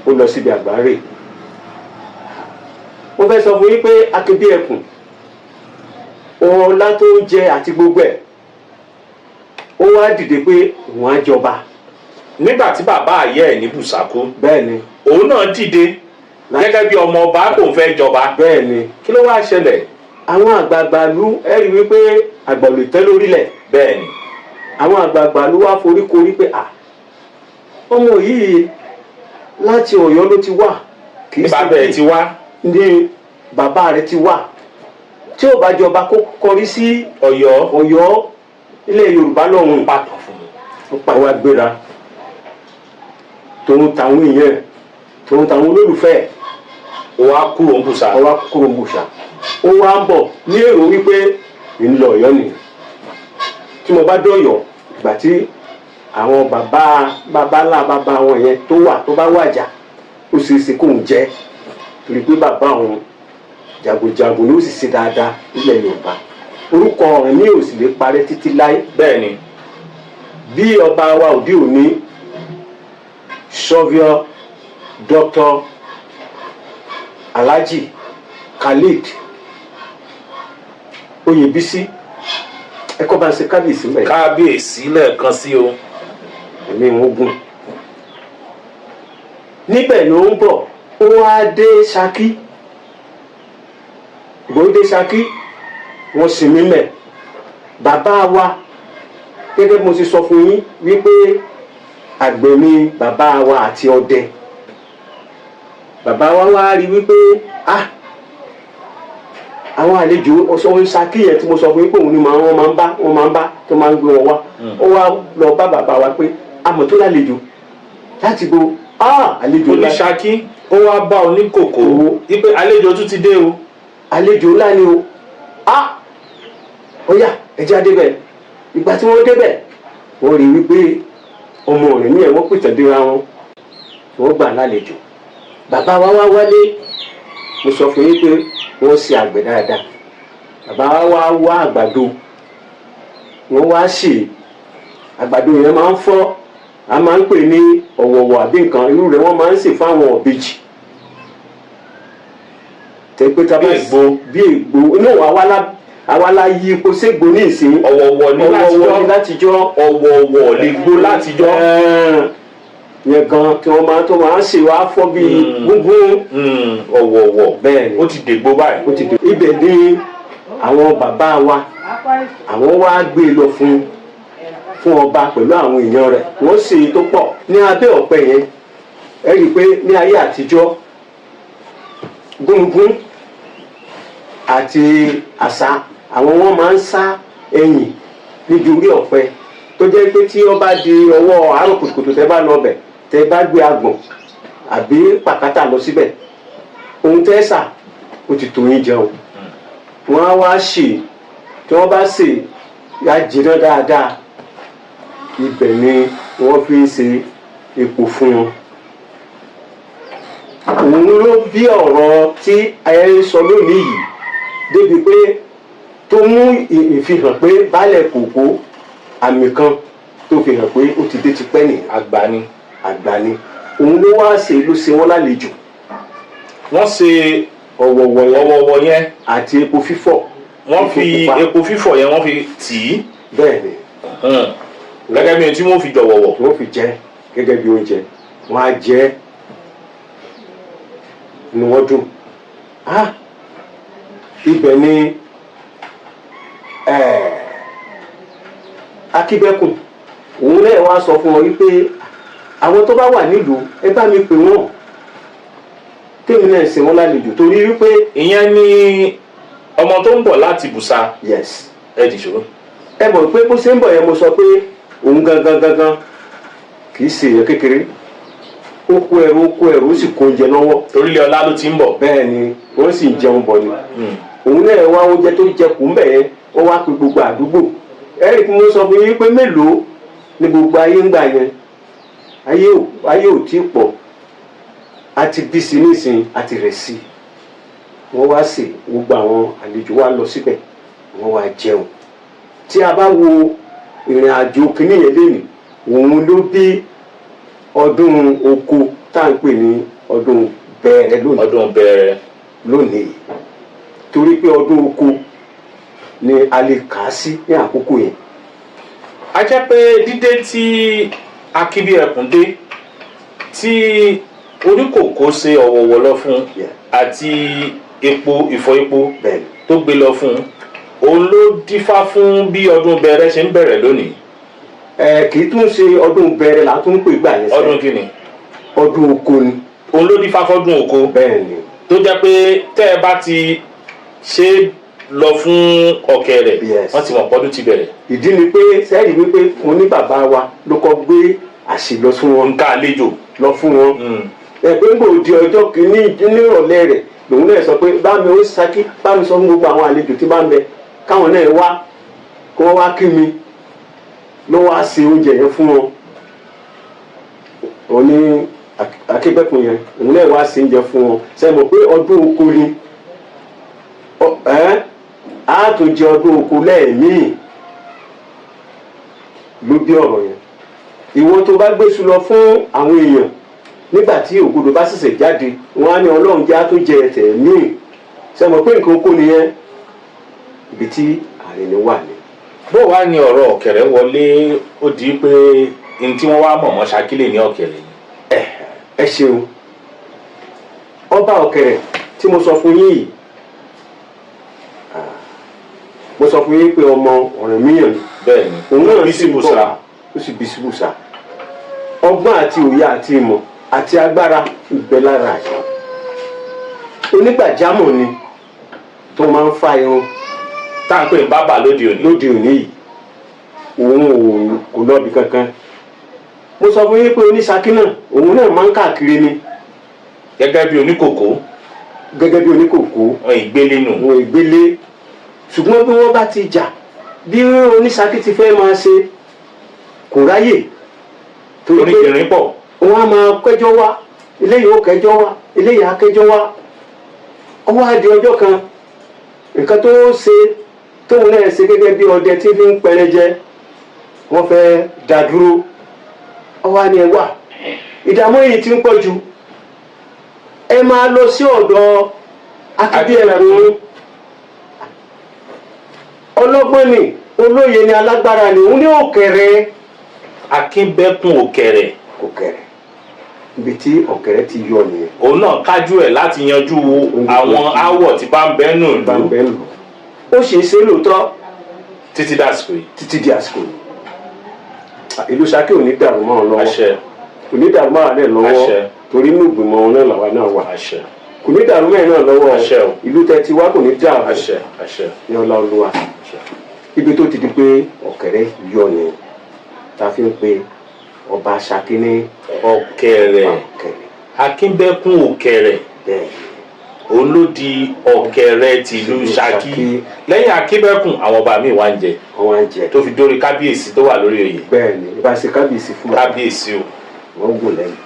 ó lọ síbi àgbáre. mo fẹ́ sọ fún yín pé Akínbíẹ̀kùn ọlá tó ń jẹ àti gbogbo ẹ̀ ó wá dìde pé òun á jọba. nígbà tí bàbá àyẹ́ ẹ̀ ní Bùṣà kú. bẹ́ẹ̀ ni òun náà dìde gẹ́gẹ́ bí ọmọ ọba kò fẹ́ jọba. bẹ́ẹ̀ ni kí ló wá ṣẹlẹ̀. àwọn àgbààgbà lú ẹ rí wípé àgbà lè tẹ́ lórílẹ̀. bẹ́ẹ̀ ni àwọn àgbààgbà ló wá foríkorí pé ọmọ yìí láti Ọ̀yọ́ ló ti wà kì í bàbá ẹ̀ ti wá ní bàbá rẹ̀ ti wà tí ò bá jọba kó kọrí sí Ọ̀yọ́ ilẹ̀ Yorùbá lọ́hùn pàtó fún mi. ó pa wá gbéra tòun tàwọn èèyàn tòun tàwọn olólùfẹ́ ó wá kúrò ń Bùṣà. ó wá ń bọ̀ ní èrò wípé ń lọ Ọ̀yọ́ nìyẹn tí mo bá dọ̀yọ̀ ìgbà tí àwọn bàbá wọn yẹn tó bá wàjà ó ṣeé ṣe kóun jẹ́ torí pé bàbá òun jagunjagun ló sì ṣe dáadáa nílẹ̀ Yorùbá orúkọ ọ̀rẹ́ ní òsì lè parẹ́ títí láé. bẹ́ẹ̀ ni bí ọba wa òde òní Sọ́víọ́ Dr. Alhaji Khalid Oyèbísí ẹ̀kọ́ bá ń ṣe kábíyèsí mẹ́rin. kábíyèsí lẹ́ẹ̀kan sí o. ẹ̀mí wọn gùn níbẹ̀ ló ń bọ̀ ó wá dé Ṣakí gbòódé Ṣakí wọ́n sinmi mẹ́ bàbá wa gẹ́gẹ́ bí mo ti sọ fún yín wípé àgbẹ̀ ni bàbá wa àti ọdẹ bàbá wa wá rí wípé àwọn àlejò ọ̀ṣọ́ Ṣakí yẹn tí mo sọ fún yín pé òun ni wọ́n máa ń bá tó máa ń gbé wọn wá ó wá lọ bá bàbá wa pé àmọ́ tó lálejò láti bo àlejò ńlá ní Ṣakí ó wá bá oníkòkò wípé àlejò tún ti dé o àlejò ńlá ni o ó yá ẹjẹ́ adébẹ̀ ìgbà tí wọ́n débẹ̀ wọ́n rí wípé ọmọ rẹ̀ ní ẹ̀wọ́n pìtàn déra wọn wọ́n gbà lálejò bàbá wa wá wálé mo sọ fún yín pé wọ́n ṣe àgbẹ̀ dáadáa bàbá wa wá àgbàdo wọ́n wá ṣe àgbàdo yẹn máa ń fọ́ a máa ń pè ní ọ̀wọ̀wọ̀ àbí nǹkan irú rẹ̀ wọ́n máa ń sè fáwọn ọ̀bejì tẹ́gbẹ́ tá a bá gbó bí ègbó inú àwa la yí epo ségbó ní ìsín ọ̀wọ̀wọ̀ ní látijọ́ ọ̀wọ̀wọ̀ lè gbó látijọ́ yẹn gan tí wọ́n máa ń ṣe wá fọ́ bí gúngún ọ̀wọ̀wọ̀ bẹ́ẹ̀ ni ó ti dègbó báyìí ó ti dègbó ibẹ̀ ni àwọn bàbá wa àwọn wá gbé lọ fún ọba pẹ̀lú àwọn èèyàn rẹ̀ wọ́n ṣe tó pọ̀ ní abẹ́ ọ̀pẹ yẹn ẹ rí i pé ní ayé àtijọ́ gúngún àti àṣà àwọn wọn máa ń sá ẹyìn níbi orí ọ̀pẹ tó jẹ́ pé tí ó bá di ọwọ́ àárọ̀ kùtùkùtù tẹ́ bá lọ bẹ̀ tẹ́ bá gbé agbọ̀n àbí pàkátà lọ síbẹ̀ ohun tẹ́ sà ó ti tó yín jẹun wọ́n á wá ṣe tí wọ́n bá ṣe yá jiná dáadáa ibẹ̀ ni wọ́n fi ń ṣe epo fún wọn. òun ló bí ọ̀rọ̀ tí ayẹyẹ sọ lónìí yìí débi pé tó mú ìfihàn pé baálẹ̀ kòkó àmì kan tó fi hàn pé ó ti dé tipẹ́ ní àgbà ni òun ló wá ṣe ló ṣe wọ́n lálejò. wọ́n ṣe ọ̀wọ̀wọ̀ yẹn àti epo fífọ̀. wọ́n fi epo fífọ̀ yẹn wọ́n fi tì í. bẹ́ẹ̀ ni. gẹ́gẹ́ bí ohun tí wọ́n fi jọ̀wọ̀wọ̀. wọ́n fi jẹ gẹ́gẹ́ bí oúnjẹ wọ́n á jẹ ni wọ́n dùn. ibẹ̀ ni Akíbẹ́kùn òun náà wá sọ fún wọn wípé àwọn tó bá wà nílùú ẹ bá mi pè wọ́n tèmi náà ṣe wọ́n lálejò torí wípé. ìyẹn ni ọmọ tó ń bọ̀ láti Bùsà. yes. ẹ dìṣó. ẹ mọ̀ pé bó ṣe ń bọ̀ yẹn mo sọ pé òun gangan kì í ṣe èèyàn kékeré ó kó ẹrù ó sì kó oúnjẹ lọ́wọ́. torílẹ̀ ọlá ló ti ń bọ̀. bẹ́ẹ̀ ni wọ́n sì ń jẹun bọ̀ ni. òun náà wá oúnjẹ tó jẹ kù ń bẹ̀ yẹn ó wá pe gbogbo àdúgbò eric mo sọ fún yín pé mélòó ni gbogbo ayé ń gbà yẹn ayé ò tí pọ̀ àti bí sí nísìnyí àti rẹ̀ sí wọ́n wá sí gbogbo àwọn àlejò wa lọ síbẹ̀ wọ́n wá jẹun tí a bá wo ìrìn àjò kìíní yẹn lẹ́nu òun ló bí ọdún oko tá à ń pè ní ọdún bẹ̀rẹ̀ lónìí. ọdún bẹ̀rẹ̀ lónìí torí pé ọdún oko ni a lè kà á sí ní àkókò yẹn. a jẹ́ pé dídé tí Akíbíẹ̀kùn dé tí oníkòkó ṣe ọ̀wọ̀wọ̀ lọ fún àti ìfọ̀ epo tó gbé lọ fún òun ló dífá fún bí ọdún bẹ̀rẹ̀ ṣe ń bẹ̀rẹ̀ lónìí. kì í tún ṣe ọdún bẹ̀rẹ̀ là tún pè gbà yẹn sẹ́yìn. ọdún kí ni. ọdún oko ni. òun ló dífá fọ́dún oko. bẹ́ẹ̀ ni. tó jẹ́ pé tẹ́ ẹ bá ti ṣe lọ fún ọ̀kẹ́rẹ́ wọ́n ti mọ̀ pọ́dún ti bẹ̀rẹ̀. ìdí ni pé sẹ́yìn wípé mo ní bàbá wa ló kọ́ gbé àṣì lọ fún wọn. nǹkan àlejò lọ fún wọn. ẹgbẹ́ ń gbòdì ọjọ́ kìíní nírọ̀lẹ́ rẹ̀ lòun náà sọ pé bá mi ó Ṣakí bá mi sọ fún gbogbo àwọn àlejò tí bá ń bẹ káwọn náà wá kí wọ́n wá kí mi ló wá ṣe oúnjẹ yẹn fún wọn. òun ní Akíbẹ́kùn yẹn òun náà wá ṣe oúnjẹ fún wọn sẹ́yìn mọ̀ pé ọdún oko ni a tún jẹ ọdún oko lẹ́ẹ̀míì ló bí ọ̀rọ̀ yẹn. ìwọ tó bá gbé sùn lọ fún àwọn èèyàn nígbà tí ògodò bá ṣẹ̀ṣẹ̀ jáde wọn á ní Ọlọ́run jẹ́ á tó jẹ ẹ̀tẹ̀ míì ṣe mọ̀ pé nǹkan oko nìyẹn ibi tí ààrẹ ni wà ní. bó wàá ní ọ̀rọ̀ ọ̀kẹ́rẹ́ wọlé ó di pé ní tí wọ́n wá mọ̀mọ́ Ṣakí lè ní ọ̀kẹ́rẹ́ yìí. ẹ ṣeun ọba ọ̀kẹ̀rẹ̀ tí mo sọ fún yín yìí mo sọ fún yín pé ọmọ Ọ̀rànmíyàn ni. bẹ́ẹ̀ni òun náà bí sì bọ̀ síbùsà. ó sì bí síbùsà ọgbọ́n àti òye àti ìmọ̀ àti agbára ìbẹ̀ lára ẹ̀ onígbàjámọ̀ ni tó máa ń fa irun tá à ń pè ní bábà lóde òní. lóde òní yìí òun kò lọ́ọ̀bì kankan mo sọ fún yín pé oníṣakí náà òun náà máa ń káàkiri ni gẹ́gẹ́ bí oníkòkó gẹ́gẹ́ bí oníkòkó wọn ìgbélé nù. òun ìgbélé ṣùgbọ́n bí wọ́n bá ti jà bí oníṣakí ti fẹ́ máa ṣe kò ráyè torí pé oníkìrín pọ̀. wọ́n á máa kẹjọ́ wá eléyìí ó kẹjọ́ wá eléyìí á kẹjọ́ wá ó wá di ọjọ́ kan nǹkan tó ṣe tóun náà ṣe gẹ́gẹ́ bí ọdẹ tí fi ń pẹrẹjẹ wọ́n fẹ́ dá dúró ó wá ní ẹ wà ìdààmú yìí ti ń pọ̀ jù ẹ máa lọ sí ọ̀dọ̀ Akíndéẹ̀kún ọlọ́gbọ́n ni olóye ni alágbára ni òun ní Ọ̀kẹ̀rẹ̀ Akínbẹ́kún Ọ̀kẹ̀rẹ̀. Ọ̀kẹ̀rẹ̀ ibi tí Ọ̀kẹ̀rẹ̀ ti yọ nìyẹn. òun náà kájú ẹ̀ láti yanjú àwọn aáwọ̀ tí bá ń bẹ́nu ìlú bẹ́ẹ̀ lò ó ṣe é ṣe lóòótọ́ títí dàsìkò yìí. títí di àsìkò yìí ìlú Ṣakí ò ní dàrú mọ́ ọ lọ́wọ́ àṣẹ kò ní dàrú mọ́ àlẹ́ lọ́wọ́ àṣẹ torí inú ìgbìmọ̀ wọn náà làwa náà wà àṣẹ kò ní dàrú mẹ́rin náà lọ́wọ́ àṣẹ o. ìlú tẹ́ ti wá kò ní dàrú àṣẹ àṣẹ ní ọlá Olúwa àṣẹ. ibi tó ti di pé Ọ̀kẹ̀rẹ̀ yọ ni ta fi ń pe ọba Ṣakí ní Ọ̀kẹ̀rẹ̀ Ọ̀kẹ̀rẹ̀ Akínbẹ́kún Ọ̀kẹ̀rẹ̀ bẹ́ẹ̀ òun ló di Ọ̀kẹ̀rẹ̀ tìlú Ṣakí. lẹ́yìn Akínbẹ́kún àwọn ọba míì wá ń jẹ wọ́n wá ń jẹ tó fi dórí kábíyèsí tó wà lórí oyè. bẹ́ẹ̀ ni ìbá ṣe kábíyèsí fún wa kábíyèsí o. wọ́n gùn lẹ́yìn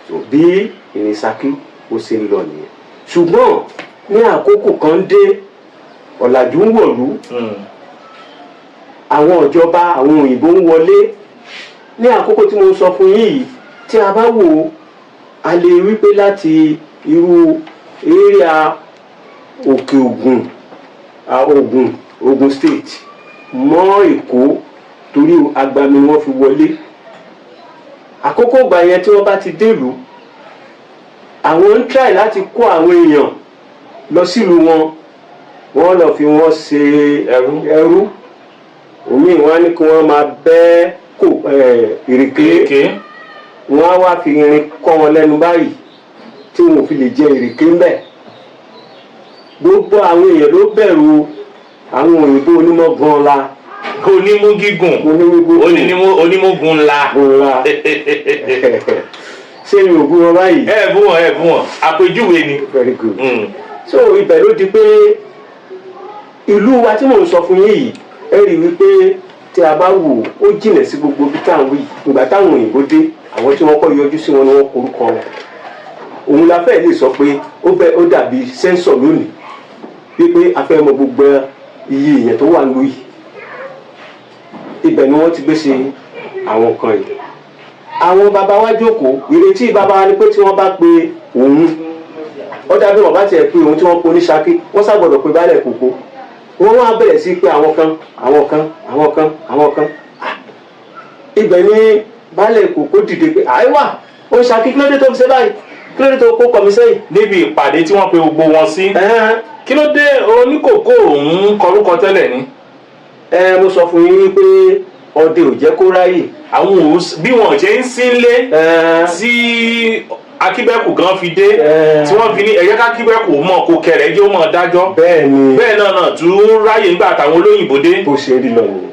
tó bí ìrìn Ṣakí ó ṣe ń lọ nìyẹn ṣùgbọ́n ní àkókò kan dé ọ̀làjú ń wọ̀lú àwọn ìjọba àwọn òyìnbó ń wọlé ní àkókò tí mo sọ fún yín yìí tí a bá wò ó a lè rí pé láti irú area Òkè Ògùn state mọ́ Èkó torí agbami wọn fi wọlé àkókò ìgbà yẹn tí wọ́n bá ti délùú àwọn ń try láti kó àwọn èèyàn lọ sílùú wọn wọ́n lọ fi wọ́n ṣe ẹrú omi wọn á ní kí wọ́n máa bẹ́ kó ìrèké wọ́n á wá fi irin kọ́ wọn lẹ́nu báyìí tí wọn ò fi lè jẹ ìrèké ń bẹ̀ gbogbo àwọn èèyàn ló bẹ̀rù àwọn òyìnbó onímọ̀ gan la onímú gígùn onímúgun ńlá. ṣé mi ò bú wọn báyìí. ẹ bú wọn àpèjúwe ni. very good. so ibẹ̀ ló di pé ìlú wa tí mò ń sọ fún yín yìí ẹ rí i wípé tí a bá wò ó jìnà sí gbogbo bí táwọn wí ìgbà táwọn òyìnbó dé àwọn tí wọ́n kọ́ yọjú sí wọn ni wọ́n korúkọ wọn òun la fẹ́ lè sọ pé ó dàbí sẹ́ńsọ̀ lónìí wípé a fẹ́ mọ gbogbo iye èèyàn tó wà lóyìí ibẹ̀ ni wọ́n ti gbé ṣe àwọn kan yìí àwọn bàbá wa jókòó ìrètí bàbá wa ni pé tí wọ́n bá pe òun ó dàbí wọn bá tiẹ̀ pé òun tí wọ́n pe ní Ṣakí wọ́n ṣàgbọ́dọ̀ pé baálẹ̀ Kòkó wọ́n wá bẹ̀rẹ̀ sí pé àwọn kan ibẹ̀ ni baálẹ̀ Kòkó dìde pé àìwá ó ń Ṣakí kí ló dé tó fi ṣe báyìí kí ló dé tó kó kọ̀ mí sẹ́yìn. níbi ìpàdé tí wọ́n pe gbogbo wọn sí kí ló dé oníkòkó òun kọrúkọ tẹ́lẹ̀ ni. mo sọ fún yín pé ọdẹ ò jẹ́ kó ráyè. àwọn bí wọn ṣe ń sínlé tí Akínbẹ́kún gan fi dé tí wọ́n fi ní ẹ̀yẹ́ kákínbẹ́kún mọ̀ kó kẹrẹ̀ jẹ́ ó mọ̀ dájọ́. bẹ́ẹ̀ náà tún ráyè ńgbà táwọn olóyìnbó dé. bó ṣe rí lọ nìyẹn.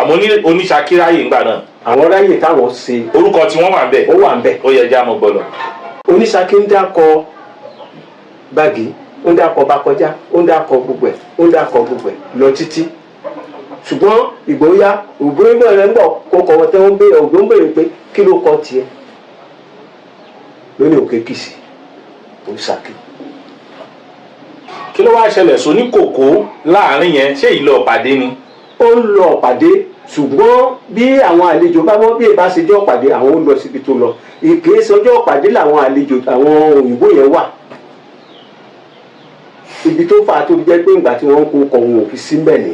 àmọ́ oníṣakí ráyè ńgbà náà. àwọn ráyè táwọn ṣe. orúkọ tí wọ́n wà ń bẹ̀. ó wà ń bẹ̀. ó yẹ jẹ́ àmọ́ gbọ́dọ̀. oníṣakí ń dákọ Báàgì ó ń dákọ Bákọjá ó ń dákọ gbogbo ẹ̀ lọ títí ṣùgbọ́n ìgbóyà ògbóyìnbó rẹ̀ ń bọ̀ kó kọ̀ tẹ́ wọ́n béèrè ògbó ń béèrè pé kí ló kọ́ tiẹ̀ lónìí Òkè Kìsì ó Ṣakí. kí ló wá ṣẹlẹ̀ sóní kòkó láàrin yẹn ṣé ìlọ pàdé ni. ó ń lọ pàdé ṣùgbọ́n bí àwọn àlejò bá wọ́n bí ìbá ṣe jọ́ pàdé àwọn ó lọ síbi tó lọ ìkéésì ọjọ́ pàdé làwọn àlejò àwọn òyìnbó yẹn wà ibi tó fà á tó jẹ́ pé ìgbà tí wọ́n ń kó kọ̀ wọn ò fi sí mbẹ̀ ni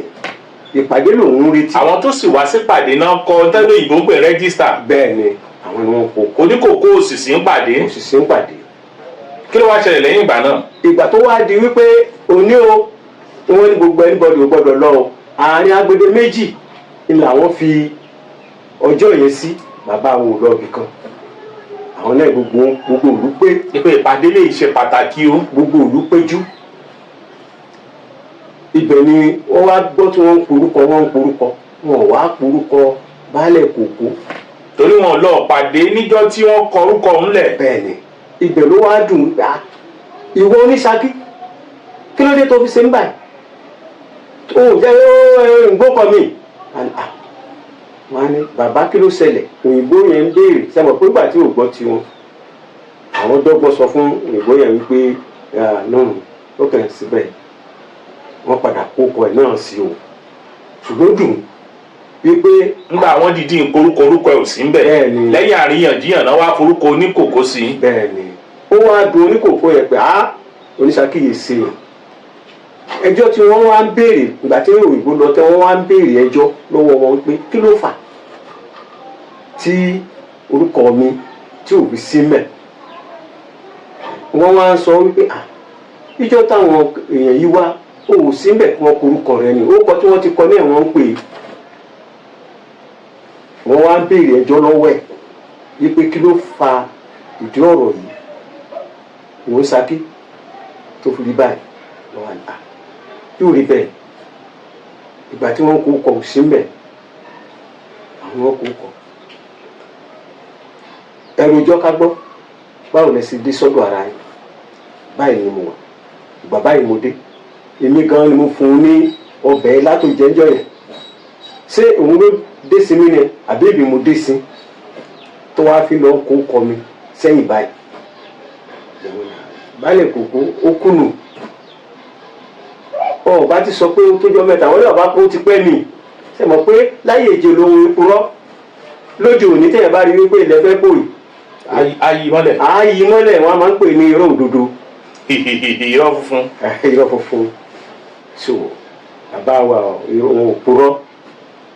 ìpàdé lòun ń retí. àwọn tó sì wá sí pàdé náà kọ tẹ́lẹ̀ òyìnbó ń pè rẹ́gísítà. bẹ́ẹ̀ ni àwọn ni wọ́n kó. oníkòkó òṣìṣẹ́ ń pàdé. òṣìṣẹ́ ń pàdé kí ló wá ṣẹlẹ̀ lẹ́yìn ìgbà náà. ìgbà tó wá di wípé òní o wọ́n ní gbogbo anybody ò gbọ́dọ̀ lọ o àárín agbede méjì ni làwọn fi ọjọ́ yẹn sí bàbá àwọn ò lọ ibì kan àwọn náà gbogbo ìlú pé ìpàdé lè ṣe pàtàkì o. gbogbo ìlú péjú ibẹ̀ ni wọ́n wá gbọ́ tí wọ́n ń porúkọ wọn ò wá porúkọ baálẹ̀ Kòkó. torí wọn lọ pàdé níjọ́ tí wọ́n kọ orúkọ ńlẹ̀. bẹ́ẹ̀ni ibẹ̀ ló wá dùn gbà ìwọ oníṣakí kí ló dé tó fi ṣe ń báyìí ó jẹ́ ìgbókọ̀ mi wọ́n ní bàbá kí ló ṣẹlẹ̀ òyìnbó yẹn ń béèrè sẹ́wọ̀n pé ìgbà tí ò gbọ́ tiwọn àwọn dọ́gbọ́n sọ fún òyìnbó yẹn wípé náà ó kàn síbẹ̀ wọ́n padà kókó ẹ̀ náà sí o ṣùgbọ́n dùn wípé nígbà àwọn dìdí orúkọ ẹ̀ ò sí ń bẹ̀ lẹ́yìn àríyànjiyàn náà wá forúkọ oníkòkó sí. bẹ́ẹ̀ni ó wá dùn oníkòkó yẹn pé oníṣàkíyèsí ẹjọ́ tí wọ́n wá ń béèrè ìgbà tí òyìnbó lọ tẹ́ wọ́n wá ń béèrè ẹjọ́ lọ́wọ́ wọn pé kí ló fà tí orúkọ mi tí ò fi sí mẹ́ wọ́n wá ń sọ wípé ìjọ táwọn èèyàn yìí wá ó sí mẹ́ wọn kọ orúkọ rẹ ni orúkọ tí wọ́n ti kọ náà wọ́n ń pè wọ́n wá ń béèrè ẹjọ́ lọ́wọ́ ẹ̀ wípé kí ló fa ìdí ọ̀rọ̀ yìí ìwọ Ṣakí tó fi rí báyìí lọ́wọ́ àná yóò rí bẹ́ẹ̀ ìgbà tí wọ́n kó kọ̀ sí mbẹ̀ àwọn kó kọ̀ ẹrù ìjọ ká gbọ́ báwo lẹ sì dé sọ́dọ̀ ara yín báyìí ni mo wà ìgbà báyìí mo dé èmi gan ni mo fún un ní ọbẹ̀ látò jẹ́njọ́ yẹn ṣé òun ló dé sí mi ni àbí èmi mo dé sí tó wá fi lọ kó kọ mi sẹ́yìn báyìí baálẹ̀ Kòkó ó kùnù ọba ti sọ pé ó tójọ́ mẹ́ta wọ́n lè ọba kó ti pẹ́ mi ṣe mọ̀ pé láyé èjè lòun ìpurọ́ lójú òní tẹ̀yẹ̀ bá rí wípé ilẹ̀ fẹ́ pòyì ayi mọ́lẹ̀ wọ́n máa ń pè ní irọ́ òdodo irọ́ funfun irọ́ funfun so bàbá wa òun òpurọ́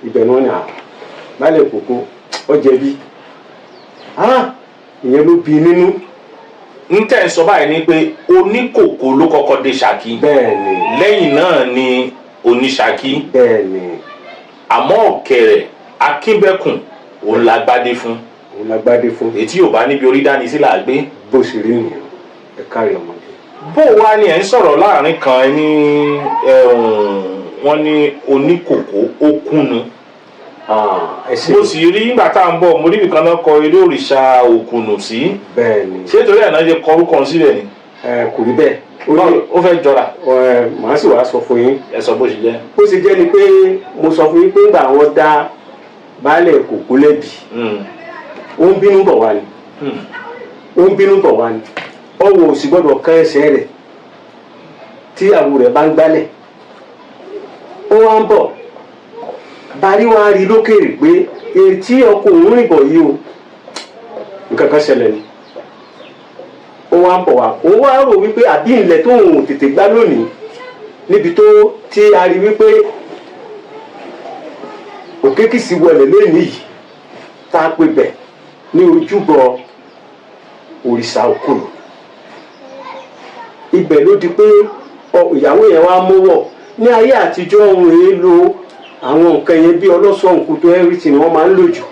ibẹ̀ ni wọ́n ní baálẹ̀ Kòkó ó jẹ̀bi ìyẹn ló bí nínú. ń tẹ̀ ń sọ báyìí ni pé oníkòkó ló kọ́kọ́ dé Ṣakí. bẹ́ẹ̀ni. lẹ́yìn náà ni oníṣakí. bẹ́ẹ̀ni. àmọ́ ọ̀kẹ́rẹ́ Akínbẹ́kùn òun la gbádé fún. ètí yóò bá níbi orí dání sí là á gbé. bó ṣe rí nìyẹn ẹ kárí ọmọdé. bó wá ni ẹ̀ ń sọ̀rọ̀ láàrin kan ní wọ́n ní oníkòkó ó kúnnu. mo sì rí nígbà tá à ń bọ̀ mo rí nìkan náà kọ eré òrìṣà òkùnù sí. bẹ́ẹ̀ni. ṣé torí ẹ̀ náà ṣe kọ orúkọ sílẹ̀ ni. kò rí bẹ́ẹ̀. ó fẹ́ jọra. màá sì wá sọ fún yín. ẹ sọ bó ṣe jẹ́. bó ṣe jẹ́ ni pé mo sọ fún yín pé nígbà wọn dá baálẹ̀ Kòkó lẹ́bi ó ń bínú bọ̀ wá ni ọwọ́ ò sì gbọ́dọ̀ kán ẹsẹ̀ rẹ̀ tí àwo rẹ̀ bá ń gbálẹ̀ ó wá ń bọ̀ bari wa rí lókèrè pé etí ọkọ̀ òun rìn bọ̀ yìí o nǹkan kan ṣẹlẹ̀ ni ó wá ń bọ̀ wá ó wá rò wípé àbí ilẹ̀ tó ń tètè gbá lónìí níbi tó tí a rí wípé òkèkìsì wọlé lónìí yìí tá a pè bẹ̀ ní ojúbọ òrìṣà Òkùnù ibẹ̀ ló di pé ìyàwó yẹn wá mọ́wọ́ ní ayé àtijọ́ ohun èèlò àwọn nǹkan yẹn bí ọlọ́sọ̀ nǹkan tó everything wọ́n máa ń lò jù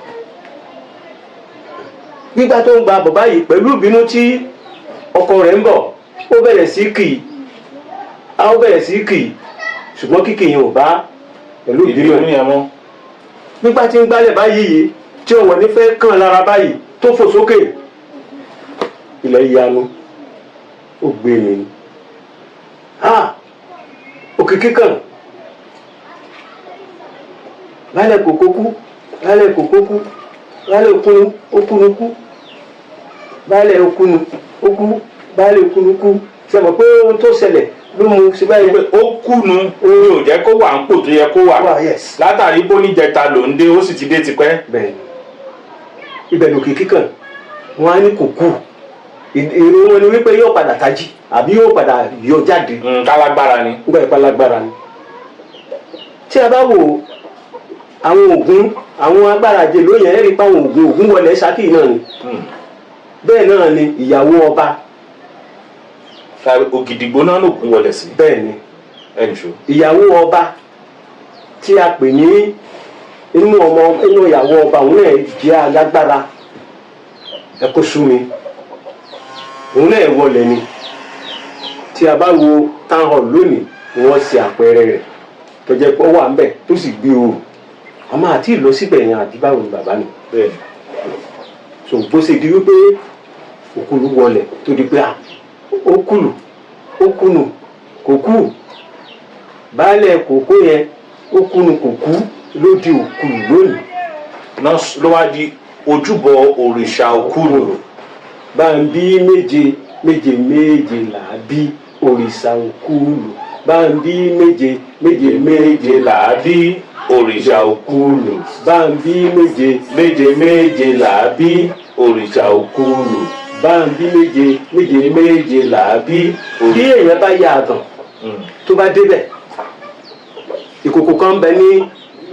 gbígbà tó ń gba bàbá yìí pẹ̀lú ìbínú tí ọkọ rẹ̀ ń bọ̀ ó bẹ̀rẹ̀ sí kì í ṣùgbọ́n kíkì yẹn ò bá pẹ̀lú ìbínú yẹn mọ́ nígbà tí ń gbálẹ̀ báyìí yìí tí òun ní fẹ́ kàn lára báyìí tó fò sókè ilẹ̀ yanu ó gbé mi òkìkí kan baálẹ̀ Kòkó kú baálẹ̀ Kòkó kú baálẹ̀ Òkùnù kú baálẹ̀ Òkùnù ó kú baálẹ̀ Òkùnù kú ṣe mọ̀ pé ohun tó ṣẹlẹ̀ ló mú sí báyìí pé ó kúnu ní ò jẹ́ kó wà ń pò tó yẹ kó wà látàrí bó ní jẹta ló ń dé ó sì ti dé tipẹ́. bẹ́ẹ̀ ibẹ̀ lòkìkí kan wọn á ní kò kú èrò wọn ni wípé yóò padà tají àbí yóò padà yọ jáde. kálágbára ni. nígbà yìí kálágbára ni. tí a bá wò àwọn Ògún àwọn agbára jẹ ló yẹn rí pa àwọn Ògún wọlé Ṣakí náà ni. bẹ́ẹ̀ náà ni ìyàwó ọba ògìdìgbò náà lòkun wọlé sí. bẹ́ẹ̀ ni ẹnì ṣó. ìyàwó ọba tí a pè ní inú ìyàwó ọba òun náà jẹ́ alágbára ẹ̀kọ́ súnmi òun náà wọlé ni tí a bá wo town hall lónìí wọ́n ṣe àpẹẹrẹ rẹ̀ tó jẹ́ pé ó wà ń bẹ̀ tó sì gbé ooru àmọ́ àti ìlọ síbẹ̀ yẹn àti báwo ni bàbá mi. bẹ́ẹ̀ so bó ṣe di wípé òkúlu wọlé tó di pé ó kùlù ó kùnù kò kú baálẹ̀ kòkó yẹn ó kùnù kò kú ló di òkúlu lónìí. náà ló wá di ojúbọ òrìṣà òkúlu. bá ń bí méje méje méje là á bí òrìṣà òkúlu bá ń bí méje méje méje là á bí òrìṣà òkúlu. bá ń bí méje méje méje là á bí òrìṣà òkúlu. bá ń bí méje méje méje là á bí. bí èèyàn bá yà àgàn tó bá débẹ̀ ìkòkò kan bẹ ní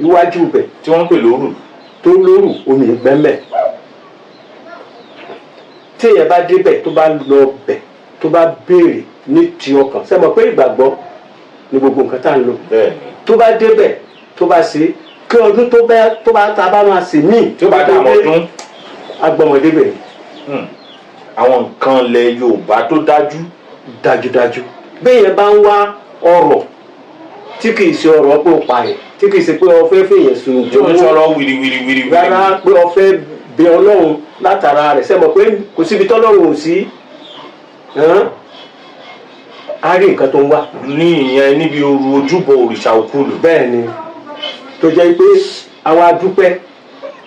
iwájú bẹ̀ tí wọ́n ń pè lóru. tó lóru omi ìgbẹ́mẹ̀ tí èèyàn bá débẹ̀ tó bá lọ bẹ̀ tó bá béèrè ní ti ọkàn sẹ́mọ̀ pé ìgbàgbọ́ ni gbogbo nǹkan tá à ń lò tó bá débẹ̀ tó bá ṣe kí ọdún tó bá ta bá máa ṣe míì tí ó bá dá àwọn ọdún agbọmọdé bẹ̀. àwọn nǹkan ilẹ̀ Yorùbá tó dájú. dájúdájú béèyàn bá ń wá ọrọ̀ tí kìí ṣe ọrọ̀ pé ó pa ẹ̀ tí kìí ṣe pé ó fẹ́ fèèyàn sùn tí ó ń sọ̀rọ̀ wìrìwìrìwìrì. rárá pé ó fẹ́ bẹ Ọlọ́run látara rẹ̀ sẹ́mọ̀ pé kò síbi tọ́lọ́run ò sí á rí nǹkan tó ń wá. ní ìyẹn níbi òru ojúbọ òrìṣà òkúlu. bẹ́ẹ̀ ni tó jẹ́ pé àwa dúpẹ́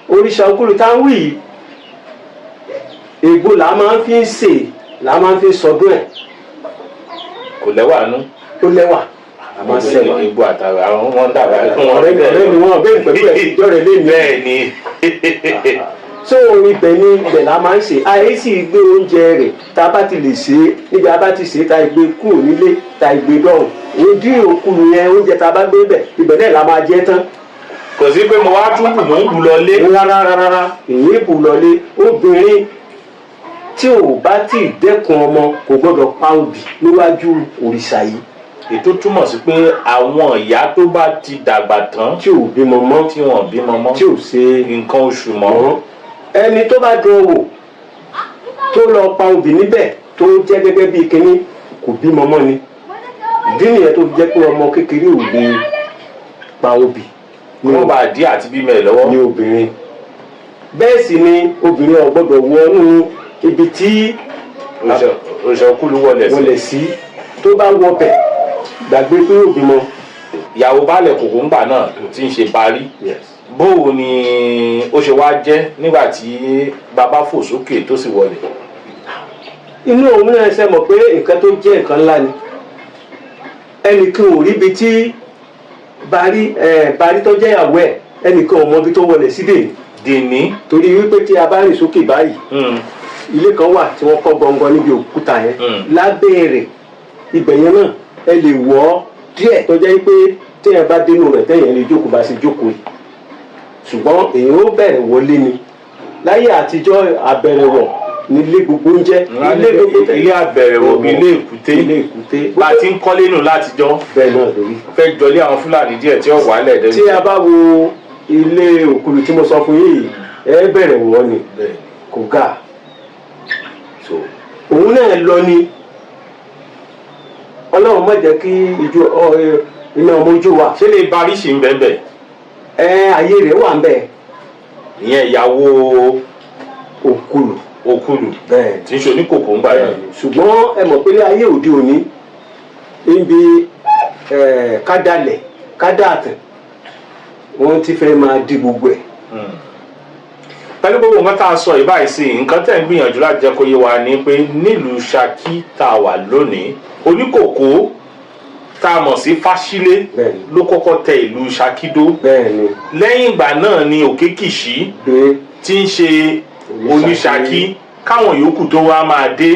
òrìṣà òkúlu tá ń wí yìí ègbò là máa ń fi ń sè là máa ń fi sọdún ẹ̀. kò lẹ́wà nú. tó lẹ́wà a máa ń sẹ́wà. egbò àtàrà àwọn wọn dàbà. ọ̀rẹ́ mi wọ́n bẹ́ẹ̀ pẹ̀lú ẹ̀ ìjọ rẹ̀ lé mi. bẹ́ẹ̀ ni. so ibẹ̀ ni ibẹ̀ la máa ń ṣe àyè sì gbé oúnjẹ rẹ̀ tá a bá ti lè ṣe é níbi a bá ti ṣe é tá a gbé kúrò nílé tá a gbé dọ̀hùn ojú òkúlu yẹn oúnjẹ tá a bá gbé bẹ̀ ibẹ̀ náà la máa jẹ tán. kò sí pé mo wá tún bù mò ń bù lọlé. rárá èyí bù lọlé obìnrin tí ò bá tí ì dẹ́kun ọmọ kò gbọ́dọ̀ pa òbí níwájú òrìṣà yìí. ètò túmọ̀ sí pé àwọn ìyá tó bá ti dàgbà tán tí ò bímọ mọ́ tí wọ́n bímọ mọ́ tí ò ṣe nǹkan oṣù mọ́. ẹni tó bá dán wò tó lọ pa òbí níbẹ̀ tó jẹ́ gẹ́gẹ́ bíi kínní kò bímọ mọ́ ni ìdí nìyẹn tó jẹ́ pé ọmọ kékeré ò lè pa òbí. wọ́n bá dí àti bímọ ẹ̀ lọ́wọ́. ní obìnrin bẹ́ẹ̀ sì ni obìnrin ò gbọ́dọ̀ wọnú ibi tí òrìṣà òkúlu wọlé sí tó bá wọ bẹ̀ gbàgbé pé ó bímọ. ìyàwó baálẹ̀ kòkó ńgbà náà tí ń ṣe parí. bóò ni ó ṣe wá jẹ́ nígbà tí bàbá fò sókè tó sì wọlé. inú òun náà ṣe mọ̀ pé nǹkan tó jẹ́ nǹkan ńlá ni ẹnìkan ò rí ibi tí barí tó jẹ́ ìyàwó ẹ̀ ẹnìkan ò mọ ibi tó wọlé sí dèní torí wípé tí a bá rìn sókè báyìí ilé kan wà tí wọ́n kọ́ gbọ̀ngàn níbi òkúta yẹn lábẹ́ rẹ̀ ibẹ̀ yẹn náà ẹ lè wọ̀ ọ́ díẹ̀ tó jẹ́ pé téèyàn bá dénú rẹ̀ téèyàn lè jókòó bá ṣe jókòó yìí ṣùgbọ́n èèyàn ó bẹ̀rẹ̀ wọlé ni láyé àtijọ́ àbẹ̀rẹ̀wọ̀ nílé gbogbo ń jẹ́ ilé àbẹ̀rẹ̀wọ̀ bíi ilé èkúté bá a ti ń kọ́lé nù látijọ́ bẹ́ẹ̀ náà lórí fẹ́ jọlé àwọn Fúlàní díẹ̀ tí ó wà lẹ̀ dẹ́nu. tí a bá wo ilé òkúlu tí mo sọ fún yìí ẹ bẹ̀rẹ̀ wọ̀ ni kò ga òun náà lọ ni Ọlọ́run má jẹ́ kí iná ọmọ ojú wa. ṣé lè barí ṣì ń bẹ́ẹ̀ bẹ́ẹ̀. ayé rẹ̀ wà ń bẹ̀. ìyẹn ìyàwó òkúlu bẹ́ẹ̀ tí ń ṣe oníkòkò ń gbà yẹn. ṣùgbọ́n ẹ mọ̀ pé ayé òde òní níbi kádàlẹ̀ kádàtàn wọ́n ti fẹ́ máa di gbogbo ẹ̀. pẹ̀lú gbogbo nǹkan tá a sọ ìbáyìí sí nǹkan tẹ̀ ń gbìyànjú láti jẹ́ kó yé wa ni pé nílùú Ṣakí tá a wà lónìí oníkòkò tá a mọ̀ sí Fáṣílé ló kọ́kọ́ tẹ ìlú Ṣakí dó. lẹ́yìn ìgbà náà ni Òkè-Kìṣí tí ń ṣe Oníṣakí káwọn yòókù tó wá máa dé.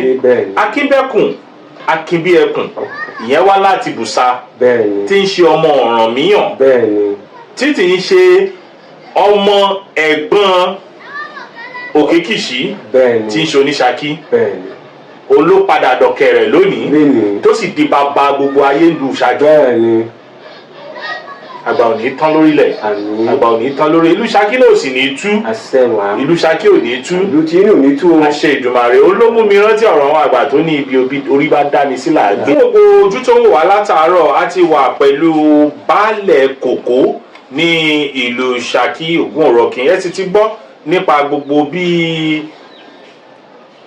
Akínbẹ́kùn Akínbíẹkùn ìyẹn wá láti Bùsà tí ń ṣe ọmọ Ọ̀rànmíyàn títí ń ṣe ọmọ ẹ̀gbọ́n Òkè-Kìṣí tí ń ṣe Oníṣakí. òun ló padà dọ̀kẹ̀rẹ̀ lónìí tó sì di bàbá gbogbo ayé ń lu Ṣakí. bẹ́ẹ̀ ni àgbà ò ní tán lórílẹ̀, àgbà ò ní tán lórí ìlú Ṣakí náà ò sì ní tú, ìlú Ṣakí ò ní tú, ìlú tí ò ní tú o. àṣẹ Ìdùmarè olómú mi rántí ọ̀rọ̀ àwọn àgbà tó ní ibi orí bá dání sí là gbé. gbogbo ojú tó ń wà látàárọ̀ á ti wà pẹ̀lú baálẹ̀ kòkó ní ìlú Ṣakí Ògúnọ̀rọ̀kìn. ẹ ti gbọ́ nípa gbogbo bí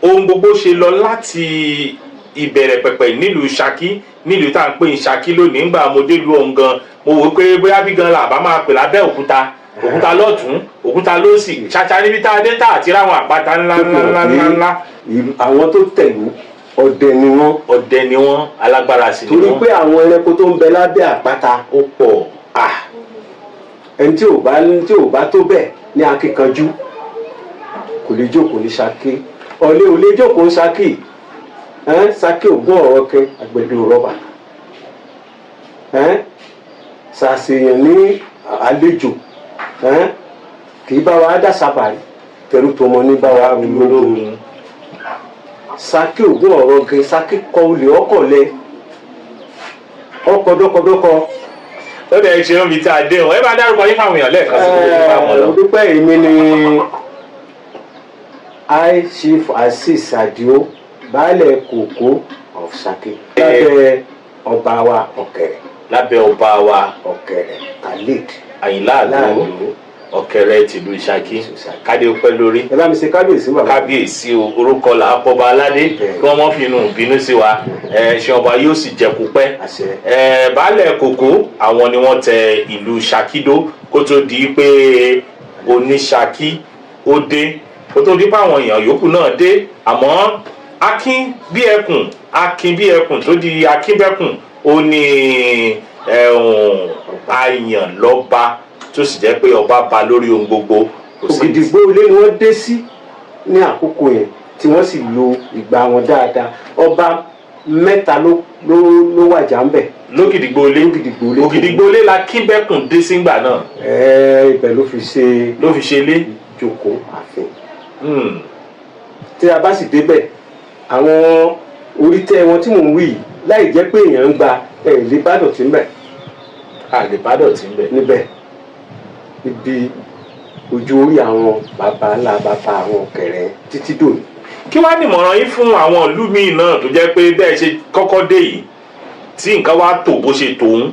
ohun gbogbo ṣe lọ láti ìbẹ̀rẹ̀ pẹ̀pẹ̀ nílùú Ṣakí, nílùú tá à ń pè ní Ṣakí lónìí. ńgbà mo dé lu ọ̀hún gan mo wò pé bóyá bí gan làbá máa pè lábẹ́ òkúta lọ́tún òkúta lósì ṣàṣà níbi tá a dé tá àti ráwọn àpáta ńlá. àwọn tó tẹ̀lú ọdẹ ni wọ́n alágbára sí ni wọ́n. wọ́n torí pé àwọn ẹranko tó ń bẹ lábẹ́ àpáta ó pọ̀. ẹni tí ò bá tó bẹ́ẹ̀ ní akíkanjú kò lè jókòó ní Ṣakí. ọ̀lẹ́ ò lè jókòó ní Ṣakí. Ṣakí Ògúnọ̀rọ̀kìn àgbẹ̀dẹ rọ́bà. ṣàṣeyàn ní àlejò kì í bá wa dá sábàárì tẹ̀rù tọmọ ní bá wa rú lóògùn. Ṣakí Ògúnọ̀rọ̀kìn Ṣakí kọ olè ọkọ̀lẹ̀ ọkọ̀ dọ́kọ̀dọ́kọ̀. ó dẹ̀ ṣe omi tí a dé o ẹ bá dárúkọ yín fáwọn èèyàn lẹ́ẹ̀kan sí i fáwọn lọ. olùpẹ̀ èmi ni I Chief Azeez Adio baálẹ̀ kòkó of Ṣakí lábẹ́ ọba wa Ọ̀kẹ̀rẹ̀. lábẹ́ ọba wa Ọ̀kẹ̀rẹ̀ Khalid Àyìnlá Àlọ́ Ọ̀kẹ̀rẹ̀ tìlú Ṣakí kádé pẹ́ lórí. ẹ bá mi ṣe kábíyèsí bàbá. kábíyèsí o orúkọ là á pọba aládé kí wọ́n mọ́ finú bínú sí wa ṣé ọba yóò sì jẹ kó pẹ́. baálẹ̀ kòkó àwọn ni wọ́n tẹ ìlú Ṣakí dó kó tó di pé oníṣakí ó dé, kó tó di pé àwọn èèyàn yòókù náà dé. àmọ́ akin bí ẹkùn tó di akínbẹ́kùn ó ní àyàn lọ́ba tó sì jẹ́ pé ọba ba lórí ohun gbogbo. Ògìdìgbò ilé ni wọ́n dé sí ní àkókò yẹn tí wọ́n sì lo ìgbà wọn dáadáa. ọba mẹ́ta ló wàjà ń bẹ̀. lógìdìgbò ilé la Akínbẹ́kùn dé sígbà náà. ibẹ̀ ló fi ṣe lé jókòó ààfin. tí a bá sì débẹ̀ àwọn orí tẹ́ wọn tí mò ń wí yìí láì jẹ́ pé èèyàn ń gba lè bá dọ̀tí ń bẹ̀. lè bá dọ̀tí ń bẹ̀. níbẹ̀ ibi ojú orí àwọn bàbá ńlá bàbá àwọn Ọ̀kẹ̀rẹ̀ títí dòní. kí wàá nìmọ̀ràn yín fún àwọn ìlú míì náà tó jẹ́ pé bẹ́ẹ̀ ṣe kọ́kọ́ dé yìí tí nǹkan wá tò bó ṣe tòun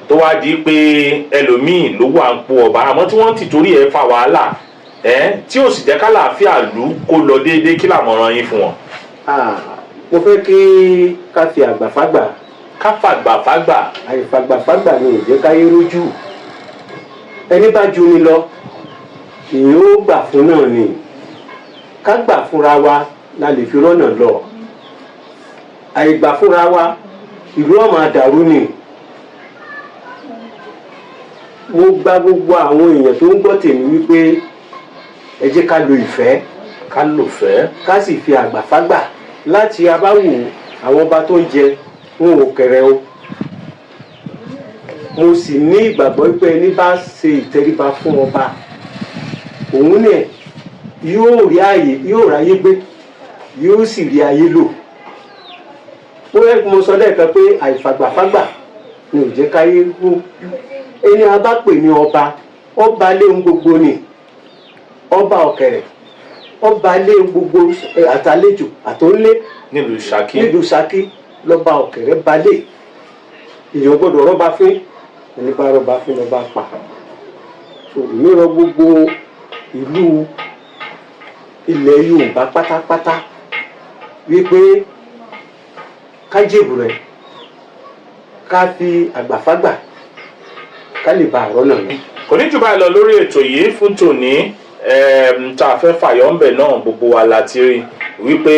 tó wá di pé ẹlòmíì ló wà ń po ọba àmọ́ tí wọ́n ti torí ẹ̀ fa wàhálà tí ò sì jẹ́ kálàáfíà lù kó lọ déédéé, kí làmọ̀ràn yín fún wọn. mo fẹ́ kí ká fi àgbà fágbà. ká fàgbà fágbà. àìfàgbà fágbà ni ò jẹ́ káyé rójú. ẹni bá ju ni lọ èyí ó gbà fún náà ni. ká gbà fúnra wa la lè fi rọ́nà lọ. àìgbà fúnra wa ìlú ọmọ àdàrú ni. mo gba gbogbo àwọn èèyàn tó ń gbọ́ tèmi wípé ẹ jẹ́ ká lo ìfẹ́. ká lò fẹ́. ká sì fi àgbà fágbà. láti abáwò àwọn ọba tó ń jẹ wọn ò kéré o. mo sì ní ìgbàgbọ́ pé ẹni bá ṣe ìtẹríba fún ọba òun náà yóò rí ààyè, yóò ráyé gbé, yóò sì rí ayé lò. mo sọ lẹ́ẹ̀kan pé àìfàgbàfágbà ni ò jẹ́ káyé wó. ẹni a bá pè ní ọba lé ohun gbogbo ni. ọba Ọ̀kẹ̀rẹ̀ ọba lé ohun gbogbo àtàlejò àtòńlé nílùú Ṣakí lọ́ba Ọ̀kẹ̀rẹ̀ balẹ̀. èèyàn gbọ́dọ̀ rọ́bà fín, ẹni bá rọ́bà fín lọ́ba pa. ìmíràn gbogbo ìlú ilẹ̀ Yorùbá pátápátá wípé ká jèbù rẹ̀, ká fi àgbàfágbà, ká lè bá àrọ́ náà lọ. kò ní jù báyìí lọ lórí ètò yìí fún tòní. tá a fẹ́ fàyọ̀ ń bẹ̀ náà gbogbo wa la ti rí wípé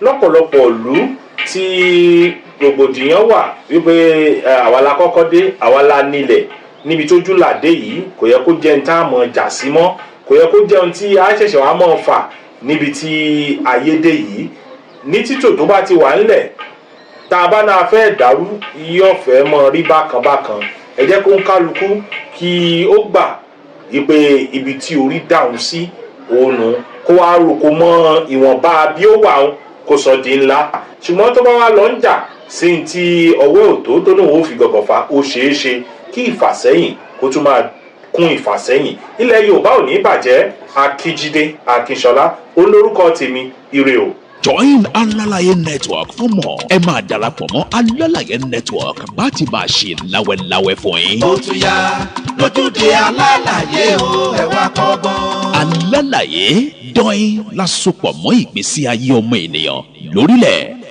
lọ́pọ̀lọpọ̀ ìlú tí rògbòdìyàn wà wípé àwa la kọ́kọ́ dé, àwa la nílẹ̀ níbi tójú làdé yìí, kò yẹ kó jẹ́ ní tá a mọ̀ jà sí mọ́, kò yẹ kó jẹun tí a ṣẹ̀ṣẹ̀ wá mọ̀ fà níbi tí ayédè yìí. ní títò tó bá ti wà ńlẹ̀ tá a bá náà fẹ́ dàrú yóò fẹ́ mọ rí bákan bákan. ẹ jẹ́ kó ń kálukú kí ó gbà wípé ibi tí orí dáhùn sí òun kó wá roko mọ́ ìwọ̀nba bí ó wà kó sọ di ńlá ṣùgbọ́n tó bá wá lọ ń jà sí ti ọwọ́ òtó tó lóun ó fi gọ̀gọ̀ fa ó ṣeé ṣe kí ìfàsẹ́yìn kó tún máa kún ìfàsẹ́yìn ilẹ̀ Yorùbá ò ní bàjẹ́ Akíjídé Akínṣọlá olórúkọ tèmi ire o. Join Alálàyé Network for more. Ẹ máa darapọ̀ mọ́ Alálàyé Network bá ti máa ṣe láwẹ́láwẹ́ fún yín. Ó tún yá lójúde Alálàyé o ẹ wá kọ́gbọ́n. Alálàyé dọ́yìn lásopọ̀ mọ́ ìgbésí ayé ọmọ ènìyàn lórílẹ̀.